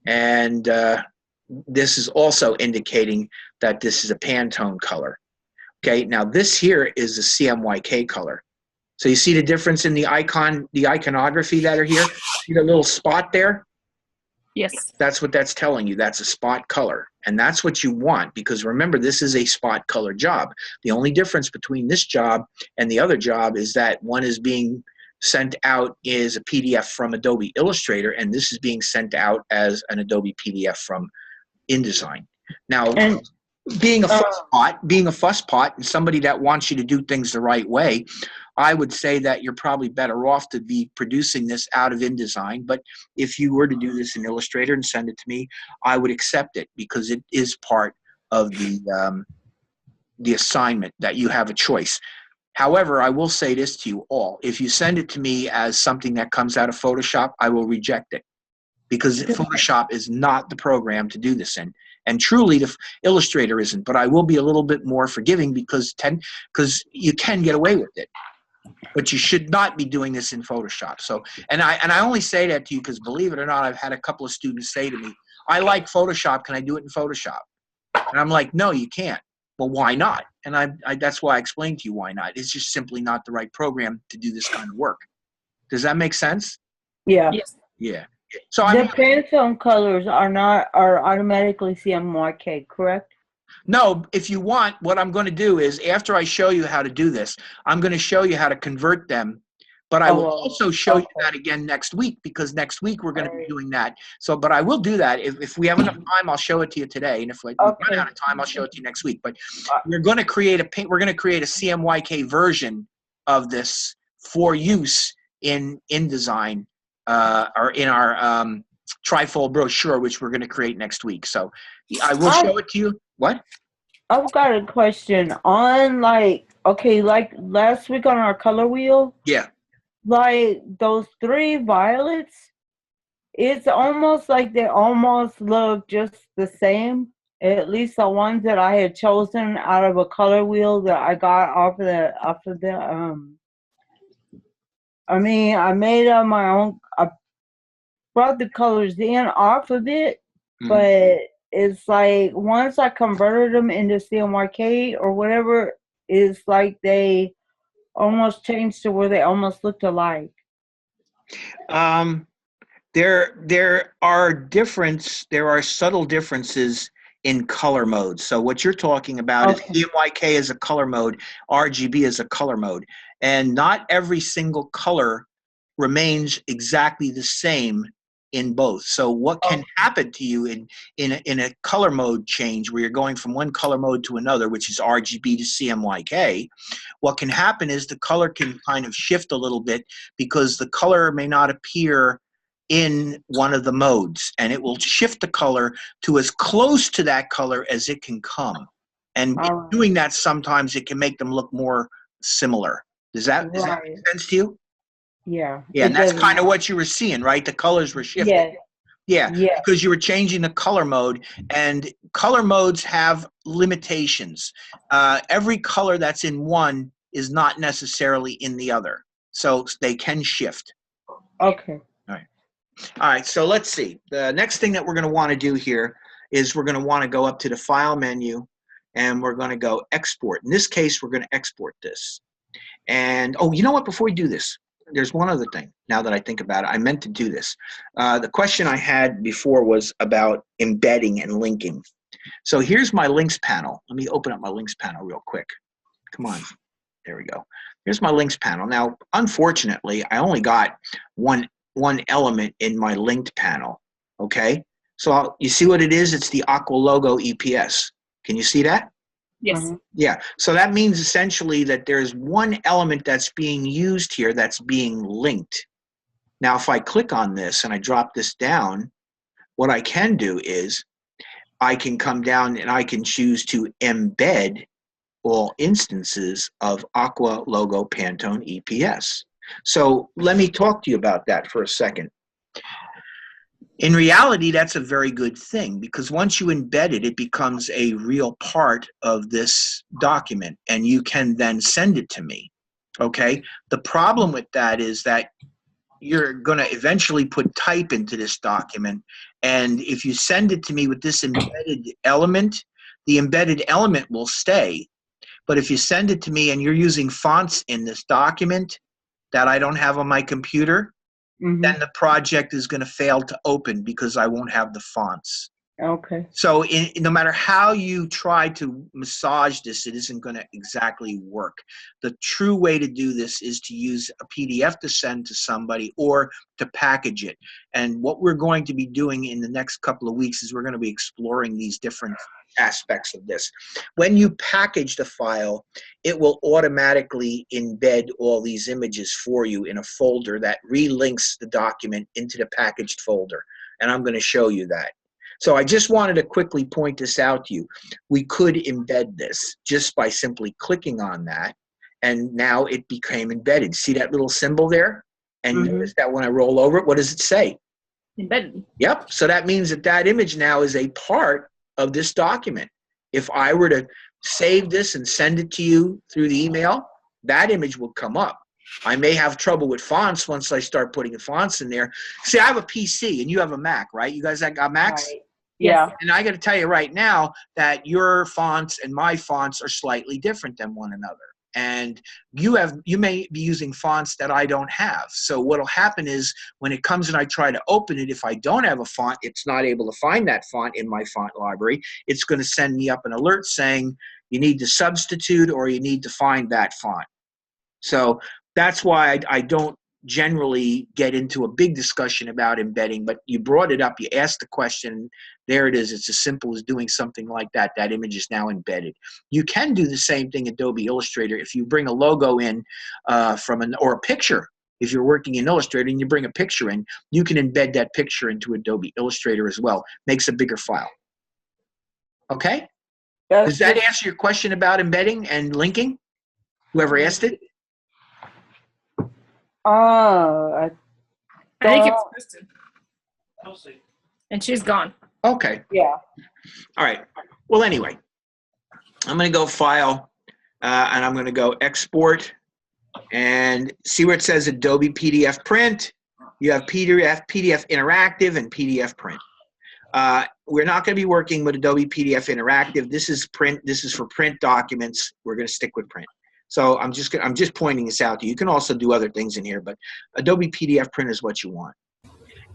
And this is also indicating that this is a Pantone color. Okay. Now, this here is a CMYK color. So you see the difference in the iconography that are here? See the little spot there? Yes. That's what that's telling you. That's a spot color. And that's what you want, because remember, this is a spot color job. The only difference between this job and the other job is that one is being sent out as a PDF from Adobe Illustrator, and this is being sent out as an Adobe PDF from InDesign. Now, being a fusspot and somebody that wants you to do things the right way, I would say that you're probably better off to be producing this out of InDesign. But if you were to do this in Illustrator and send it to me, I would accept it, because it is part of the assignment that you have a choice. However, I will say this to you all. If you send it to me as something that comes out of Photoshop, I will reject it, because Photoshop is not the program to do this in. And truly, the Illustrator isn't. But I will be a little bit more forgiving, because you can get away with it. But you should not be doing this in Photoshop. So, and I only say that to you because, believe it or not, I've had a couple of students say to me, I like Photoshop. Can I do it in Photoshop? And I'm like, no, you can't. Well, why not? And that's why I explained to you why not. It's just simply not the right program to do this kind of work. Does that make sense? Yeah. Yes. Yeah. So The Pantone colors are automatically CMYK, correct? No, if you want, what I'm going to do is, after I show you how to do this, I'm going to show you how to convert them. But I will also show you that again next week, because next week we're going to be doing that. So, but I will do that. If we have enough time, I'll show it to you today. And if we run out of time, I'll show it to you next week. But we're going to create a CMYK version of this for use in InDesign or in our trifold brochure, which we're going to create next week. So I will show it to you. What? I've got a question on like last week on our color wheel. Yeah. Like those 3 violets, it's almost like they almost look just the same. At least the ones that I had chosen out of a color wheel that I got off of the I mean, I made my own. I brought the colors in off of it, but it's like once I converted them into CMYK or whatever, it's like they almost changed to where they almost looked alike. There are subtle differences in color modes. So what you're talking about is CMYK is a color mode, RGB is a color mode, and not every single color remains exactly the same in both. So what can happen to you in a color mode change, where you're going from one color mode to another, which is RGB to CMYK, what can happen is the color can kind of shift a little bit, because the color may not appear in one of the modes, and it will shift the color to as close to that color as it can come. And in doing that, sometimes it can make them look more similar. Does that make sense to you? Yeah. Yeah, and that's kind of what you were seeing, right? The colors were shifting. Yeah, because you were changing the color mode, and color modes have limitations. Every color that's in one is not necessarily in the other, so they can shift. Okay. All right, so let's see. The next thing that we're going to want to do here is we're going to want to go up to the File menu, and we're going to go Export. In this case, we're going to export this. And, oh, you know what? Before we do this, there's one other thing, now that I think about it. I meant to do this. The question I had before was about embedding and linking. So here's my links panel. Let me open up my links panel real quick. Come on. There we go. Here's my links panel. Now, unfortunately, I only got one element in my linked panel. Okay? So you see what it is? It's the Aqua logo EPS. Can you see that? Yes. Yeah, so that means essentially that there's one element that's being used here that's being linked. Now, if I click on this and I drop this down, what I can do is I can come down and I can choose to embed all instances of Aqua logo Pantone EPS. So let me talk to you about that for a second. In reality, that's a very good thing, because once you embed it, it becomes a real part of this document, and you can then send it to me. Okay? The problem with that is that you're going to eventually put type into this document, and if you send it to me with this embedded element, the embedded element will stay. But if you send it to me and you're using fonts in this document that I don't have on my computer, then the project is going to fail to open because I won't have the fonts. Okay. So no matter how you try to massage this, it isn't going to exactly work. The true way to do this is to use a PDF to send to somebody or to package it. And what we're going to be doing in the next couple of weeks is we're going to be exploring these different aspects of this. When you package the file, it will automatically embed all these images for you in a folder that relinks the document into the packaged folder. And I'm going to show you that. So I just wanted to quickly point this out to you. We could embed this just by simply clicking on that, and now it became embedded. See that little symbol there? And notice that when I roll over it, what does it say? Embedded. Yep. So that means that that image now is a part of this document. If I were to save this and send it to you through the email, that image will come up. I may have trouble with fonts once I start putting the fonts in there. See, I have a PC and you have a Mac, right? You guys that got Macs? Right. Yeah. And I got to tell you right now that your fonts and my fonts are slightly different than one another. And you may be using fonts that I don't have. So what'll happen is when it comes and I try to open it, if I don't have a font, it's not able to find that font in my font library. It's going to send me up an alert saying you need to substitute or you need to find that font. So that's why I don't generally get into a big discussion about embedding, but you brought it up, you asked the question, there it is. It's as simple as doing something like that. That image is now embedded. You can do the same thing in Adobe Illustrator. If you bring a logo in or a picture, if you're working in Illustrator and you bring a picture in, you can embed that picture into Adobe Illustrator as well. Makes a bigger file. Okay? Does that answer your question about embedding and linking? Whoever asked it? I think it's Kristen. And she's gone. Okay. Yeah. All right. Well, anyway, I'm going to go File, and I'm going to go Export, and see where it says Adobe PDF Print. You have PDF Interactive, and PDF Print. We're not going to be working with Adobe PDF Interactive. This is print. This is for print documents. We're going to stick with print. So I'm just pointing this out to you. You can also do other things in here, but Adobe PDF Print is what you want.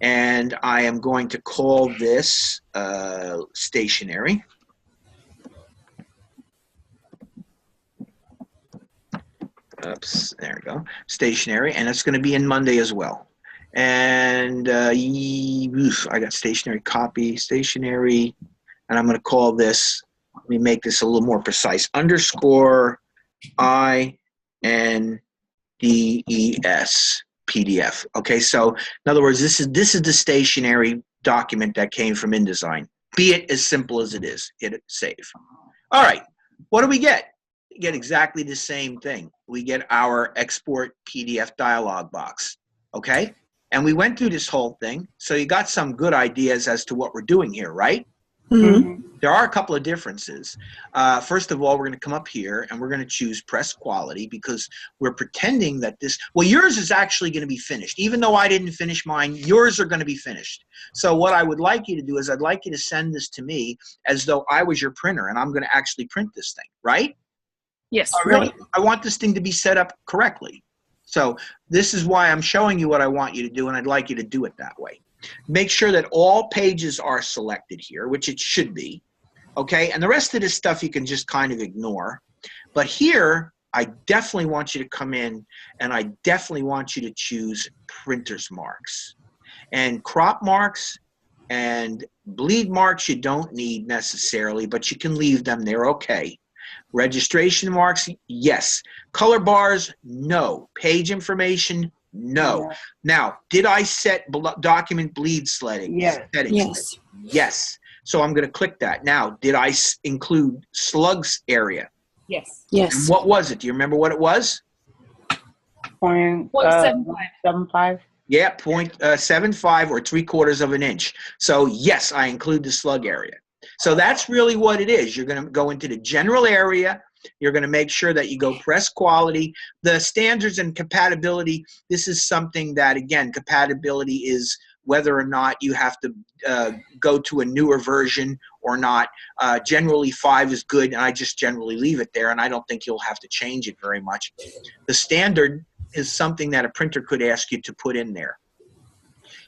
And I am going to call this stationery. Oops, there we go. Stationery, and it's going to be in Monday as well. And I got stationery copy, stationery, and I'm going to call this, let me make this a little more precise, _ INDES PDF. Okay, so in other words, this is the stationery document that came from InDesign. Be it as simple as it is. Hit save. All right, what do we get? We get exactly the same thing. We get our export PDF dialog box. Okay, and we went through this whole thing, so you got some good ideas as to what we're doing here, right? Mm-hmm. There are a couple of differences. First of all, we're going to come up here and we're going to choose press quality because we're pretending that this, well, yours is actually going to be finished. Even though I didn't finish mine, yours are going to be finished. So what I would like you to do is I'd like you to send this to me as though I was your printer and I'm going to actually print this thing, right? Yes. I want this thing to be set up correctly. So this is why I'm showing you what I want you to do, and I'd like you to do it that way. Make sure that all pages are selected here, which it should be, okay? And the rest of this stuff you can just kind of ignore. But here, I definitely want you to come in, and I definitely want you to choose printer's marks. And crop marks and bleed marks you don't need necessarily, but you can leave them. They're okay. Registration marks, yes. Color bars, no. Page information, no. Yeah. Now, did I set document bleed sledding? Yes. Settings? Yes. Yes. So I'm going to click that. Now, did I include slugs area? Yes. Yes. And what was it? Do you remember what it was? 0.75. Yeah, 0.75 or 3/4 of an inch. So yes, I include the slug area. So that's really what it is. You're going to go into the general area. You're going to make sure that you go press quality. The standards and compatibility, this is something that, again, compatibility is whether or not you have to go to a newer version or not. Generally, 5 is good, and I just generally leave it there, and I don't think you'll have to change it very much. The standard is something that a printer could ask you to put in there.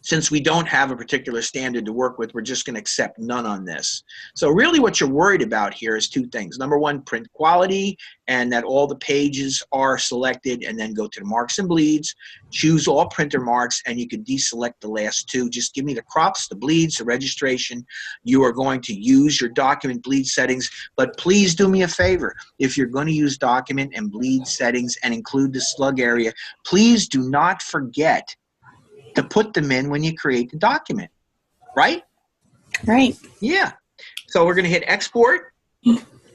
Since we don't have a particular standard to work with, we're just going to accept none on this. So really what you're worried about here is 2 things. Number 1, print quality, and that all the pages are selected, and then go to the marks and bleeds, choose all printer marks, and you can deselect the last 2. Just give me the crops, the bleeds, the registration. You are going to use your document bleed settings, but please do me a favor. If you're going to use document and bleed settings and include the slug area, please do not forget to put them in when you create the document, right? Right. Yeah. So we're going to hit export,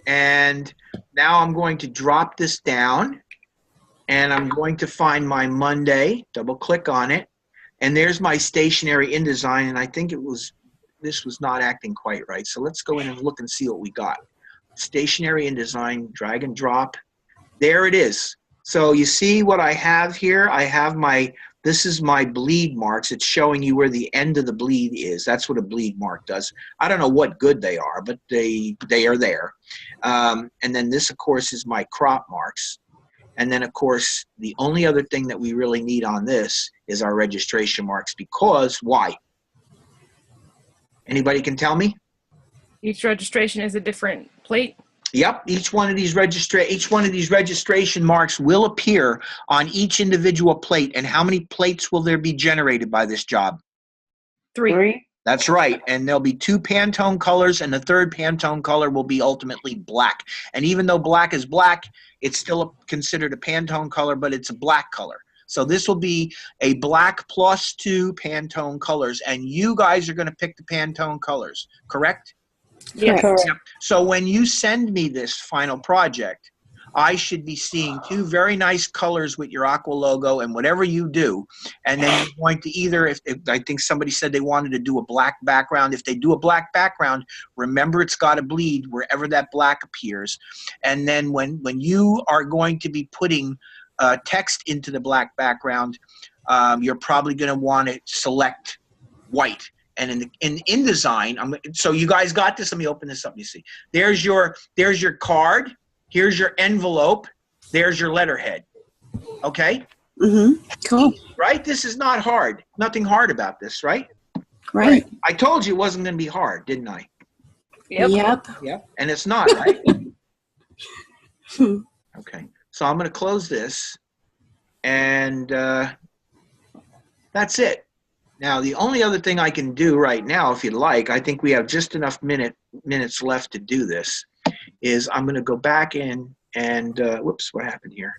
and now I'm going to drop this down, and I'm going to find my Monday, double click on it, and there's my stationary InDesign, and I think this was not acting quite right. So let's go in and look and see what we got. Stationary InDesign, drag and drop. There it is. So you see what I have here? I have this is my bleed marks. It's showing you where the end of the bleed is. That's what a bleed mark does. I don't know what good they are, but they are there. And then this, of course, is my crop marks. And then, of course, the only other thing that we really need on this is our registration marks, because why? Anybody can tell me? Each registration is a different plate. Yep, each one of these registration marks will appear on each individual plate. And how many plates will there be generated by this job? 3. That's right. And there'll be 2 Pantone colors, and the 3rd Pantone color will be ultimately black. And even though black is black, it's still considered a Pantone color, but it's a black color. So this will be a black plus 2 Pantone colors, and you guys are going to pick the Pantone colors, correct? Yes. Correct. Yep. So when you send me this final project, I should be seeing 2 very nice colors with your Aqua logo and whatever you do. And then you're going to either, if I think somebody said they wanted to do a black background. If they do a black background, remember it's got to bleed wherever that black appears. And then when you are going to be putting text into the black background, you're probably going to want to select white. And in InDesign, so you guys got this. Let me open this up. You see, there's your card. Here's your envelope. There's your letterhead. Okay. Mm-hmm. Cool. Right. This is not hard. Nothing hard about this, right? Right. I told you it wasn't going to be hard, didn't I? Yep. Yep. And it's not, right? Okay. So I'm going to close this, and that's it. Now, the only other thing I can do right now, if you'd like, I think we have just enough minutes left to do this, is I'm going to go back in and, whoops, what happened here?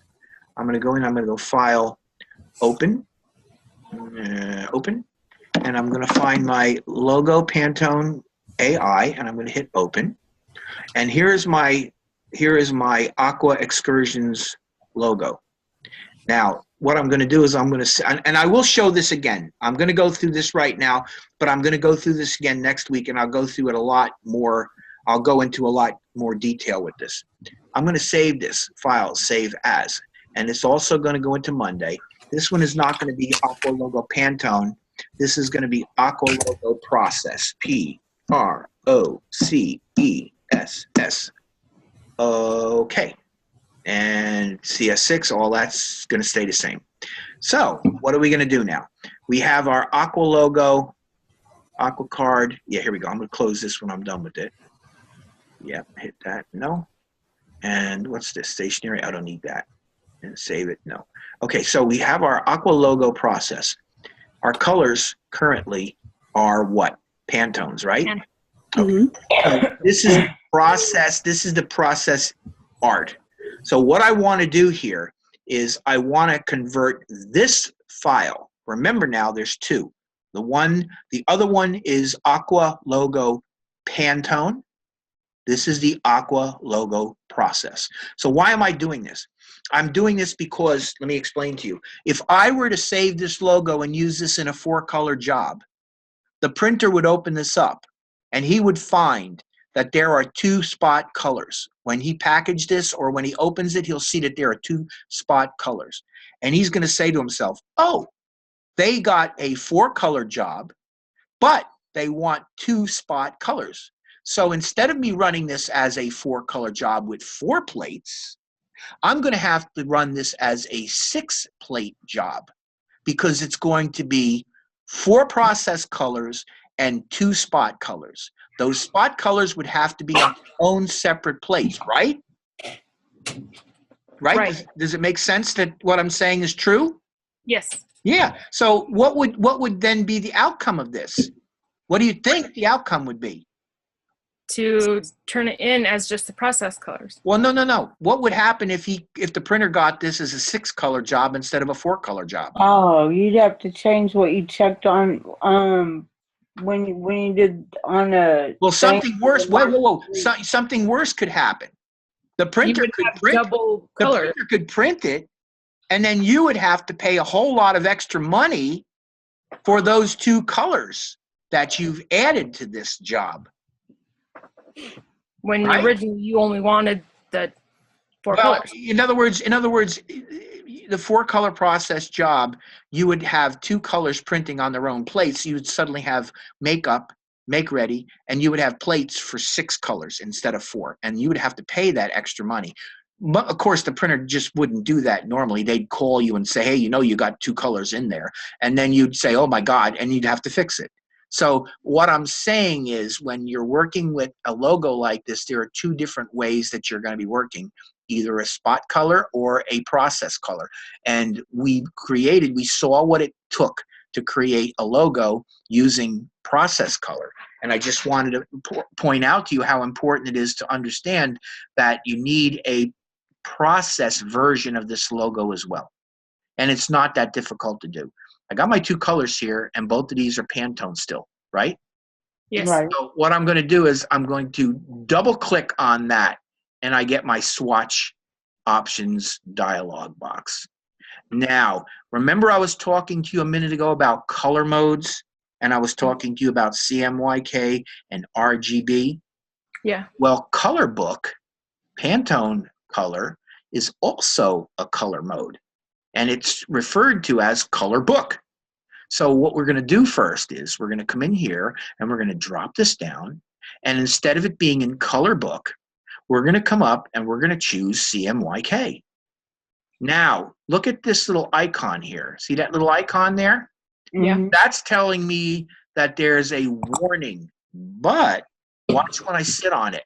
I'm going to go in, I'm going to go File, Open, Open, and I'm going to find my logo Pantone AI, and I'm going to hit Open. And here is my Aqua Excursions logo. Now, what I'm going to do is I'm going to, and I will show this again. I'm going to go through this right now, but I'm going to go through this again next week, and I'll go through it a lot more. I'll go into a lot more detail with this. I'm going to save this file, save as, and it's also going to go into Monday. This one is not going to be Aqua Logo Pantone. This is going to be Aqua Logo Process, Process. Okay. And CS6, all that's going to stay the same. So what are we going to do now? We have our Aqua logo, Aqua card. Yeah, here we go. I'm going to close this when I'm done with it. Yep, hit that. No. And what's this? Stationary. I don't need that. And save it. No. Okay, so we have our Aqua logo process. Our colors currently are what? Pantones, right? Okay. So this is process. This is the process art. So what I want to do here is I want to convert this file. Remember now, there's 2. The other one is Aqua Logo Pantone. This is the Aqua Logo process. So why am I doing this? I'm doing this because, let me explain to you. If I were to save this logo and use this in a 4-color job, the printer would open this up and he would find that there are 2 spot colors. When he packaged this or when he opens it, he'll see that there are 2 spot colors. And he's going to say to himself, oh, they got a 4-color job, but they want 2 spot colors. So instead of me running this as a 4-color job with 4 plates, I'm going to have to run this as a 6-plate job because it's going to be 4 process colors and 2 spot colors. Those spot colors would have to be on their own separate plates, right? Right? Does it make sense that what I'm saying is true? Yes. Yeah. So what would then be the outcome of this? What do you think the outcome would be? To turn it in as just the process colors. Well, no. What would happen if the printer got this as a 6-color job instead of a 4-color job? Oh, you'd have to change what you checked on when you did on a. Well, something worse. Whoa. Something worse could happen. The printer could print double color. The printer could print it, and then you would have to pay a whole lot of extra money for those 2 colors that you've added to this job. When originally you only wanted the 4 colors. In other words, the 4-color process job, you would have 2 colors printing on their own plates. You would suddenly have make ready, and you would have plates for 6 colors instead of 4, and you would have to pay that extra money. But of course, the printer just wouldn't do that normally. They'd call you and say, hey, you got 2 colors in there. And then you'd say, oh, my God, and you'd have to fix it. So what I'm saying is when you're working with a logo like this, there are 2 different ways that you're going to be working, either a spot color or a process color. And we saw what it took to create a logo using process color. And I just wanted to point out to you how important it is to understand that you need a process version of this logo as well. And it's not that difficult to do. I got my 2 colors here, and both of these are Pantone still, right? Yes. Right. So what I'm going to do is I'm going to double click on that, and I get my swatch options dialog box. Now, remember I was talking to you a minute ago about color modes, and I was talking to you about CMYK and RGB? Yeah. Well, Color Book, Pantone Color, is also a color mode, and it's referred to as Color Book. So what we're going to do first is we're going to come in here and we're going to drop this down, and instead of it being in Color Book, we're going to come up and we're going to choose CMYK. Now, look at this little icon here. See that little icon there? Yeah. That's telling me that there's a warning, but watch when I sit on it.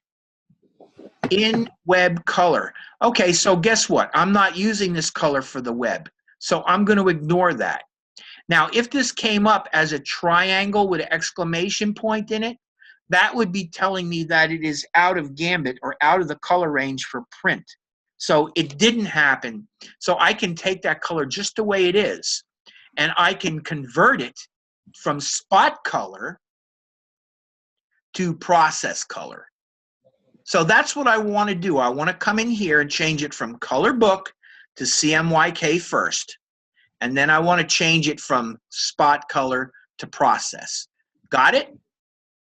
In web color. Okay, so guess what? I'm not using this color for the web, so I'm going to ignore that. Now, if this came up as a triangle with an exclamation point in it, that would be telling me that it is out of gambit or out of the color range for print. So it didn't happen. So I can take that color just the way it is, and I can convert it from spot color to process color. So that's what I want to do. I want to come in here and change it from Color Book to CMYK first. And then I want to change it from spot color to process. Got it?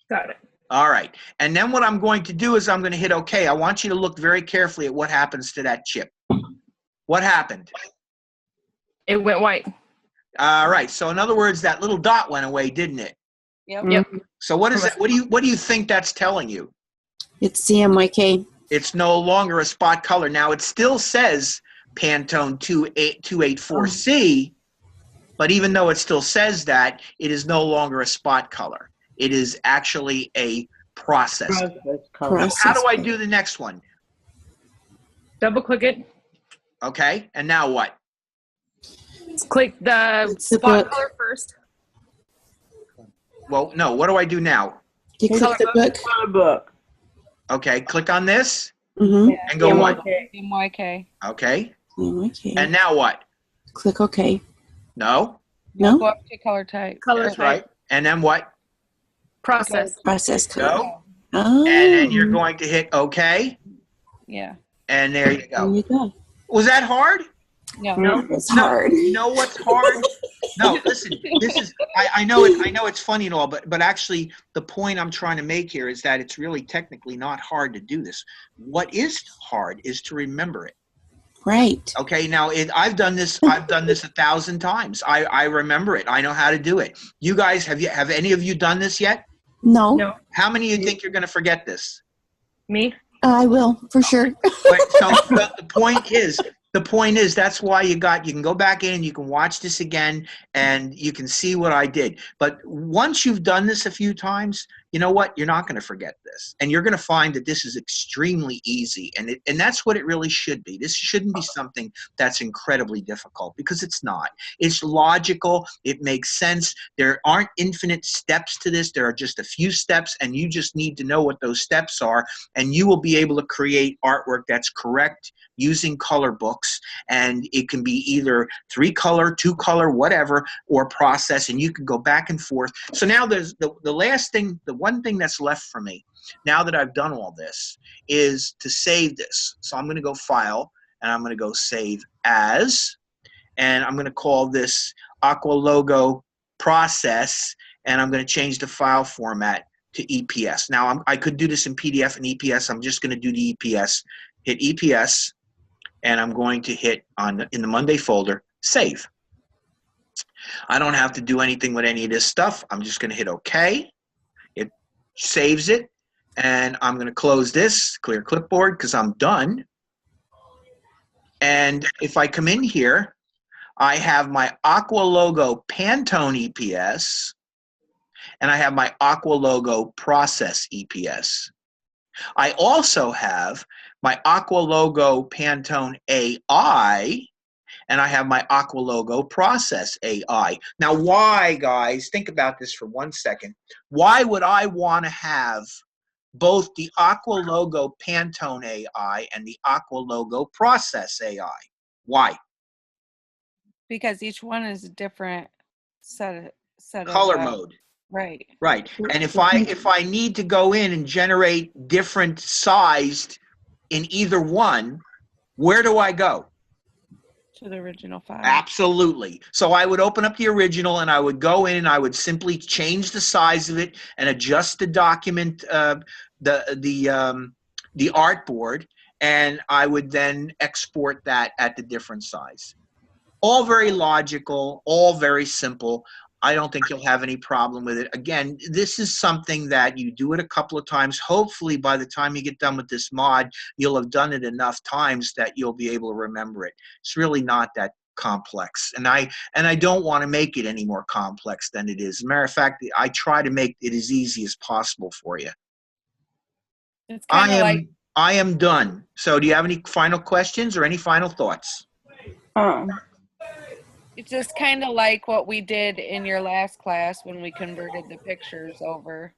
Got it. All right. And then what I'm going to do is I'm going to hit OK. I want you to look very carefully at what happens to that chip. What happened? It went white. All right. So in other words, that little dot went away, didn't it? Yep. So what is that? What do you think that's telling you? It's CMYK. It's no longer a spot color. Now it still says Pantone 284C, but even though it still says that, it is no longer a spot color. It is actually a process. Now, how do I do the next one? Double click it. Okay, and now what? Click the spot color first. Well, no, what do I do now? You click the book. Color Book. Okay, click on this Mm-hmm. and go what? CMYK. Okay, CMYK. and now what? Click OK. No? No? Go up to color type. Color That's type. right. And then what? Process. Process color. Go. Oh. And then you're going to hit OK, Yeah. and there you There go. you go. Was that hard? No. It's hard. You know what's hard? No, listen, this is, I know it's funny and all, but actually the point I'm trying to make here is that it's really technically not hard to do this. What is hard is to remember it. Right. Okay, now I've done this 1,000 times. I remember it. I know how to do it. You guys, have any of you done this yet? No. No. How many of you think you're going to forget this? Me? I will, for sure. So the point is that's why you can go back in and you can watch this again and you can see what I did. But once you've done this a few times, you know what? You're not going to forget this. And you're going to find that this is extremely easy. And that's what it really should be. This shouldn't be something that's incredibly difficult, because it's not. It's logical. It makes sense. There aren't infinite steps to this. There are just a few steps, and you just need to know what those steps are, and you will be able to create artwork that's correct using color books. And it can be either 3-color, 2-color, whatever, or process, and you can go back and forth. So now there's the last thing, the one thing that's left for me now that I've done all this is to save this. So I'm going to go File, and I'm going to go Save As, and I'm going to call this Aqua Logo Process, and I'm going to change the file format to EPS. Now I could do this in PDF and EPS. I'm just going to do the EPS. Hit EPS, and I'm going to hit in the Monday folder, Save. I don't have to do anything with any of this stuff. I'm just going to hit OK. It saves it, and I'm going to close this, clear clipboard, because I'm done. And if I come in here, I have my Aqua Logo Pantone EPS, and I have my Aqua Logo Process EPS. I also have my Aqua Logo Pantone AI, and I have my Aqua Logo Process AI. Now, why, guys, think about this for 1 second. Why would I want to have both the Aqua Logo Pantone AI and the Aqua Logo Process AI? Why? Because each one is a different set Color of mode. Right. Right. And if I need to go in and generate different sized in either one, where do I go? To the original file. Absolutely. So I would open up the original, and I would go in and I would simply change the size of it and adjust the document, the artboard, and I would then export that at the different size. All very logical, all very simple. I don't think you'll have any problem with it. Again, this is something that you do it a couple of times. Hopefully, by the time you get done with this mod, you'll have done it enough times that you'll be able to remember it. It's really not that complex. And I don't want to make it any more complex than it is. As a matter of fact, I try to make it as easy as possible for you. It's kind of like I am done. So do you have any final questions or any final thoughts? It's just kind of like what we did in your last class when we converted the pictures over.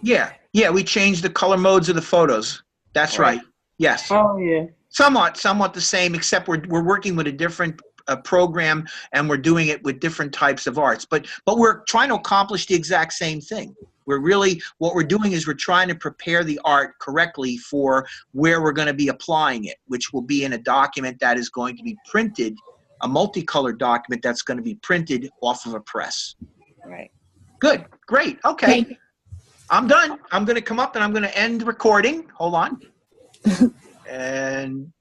Yeah, we changed the color modes of the photos. That's right. Yes. Oh, yeah. Somewhat the same, except we're working with a different program, and we're doing it with different types of arts. But we're trying to accomplish the exact same thing. What we're doing is we're trying to prepare the art correctly for where we're going to be applying it, which will be in a document that is going to be printed, a multicolored document that's going to be printed off of a press. Right. Good. Great. Okay. I'm done. I'm going to come up and I'm going to end recording. Hold on. And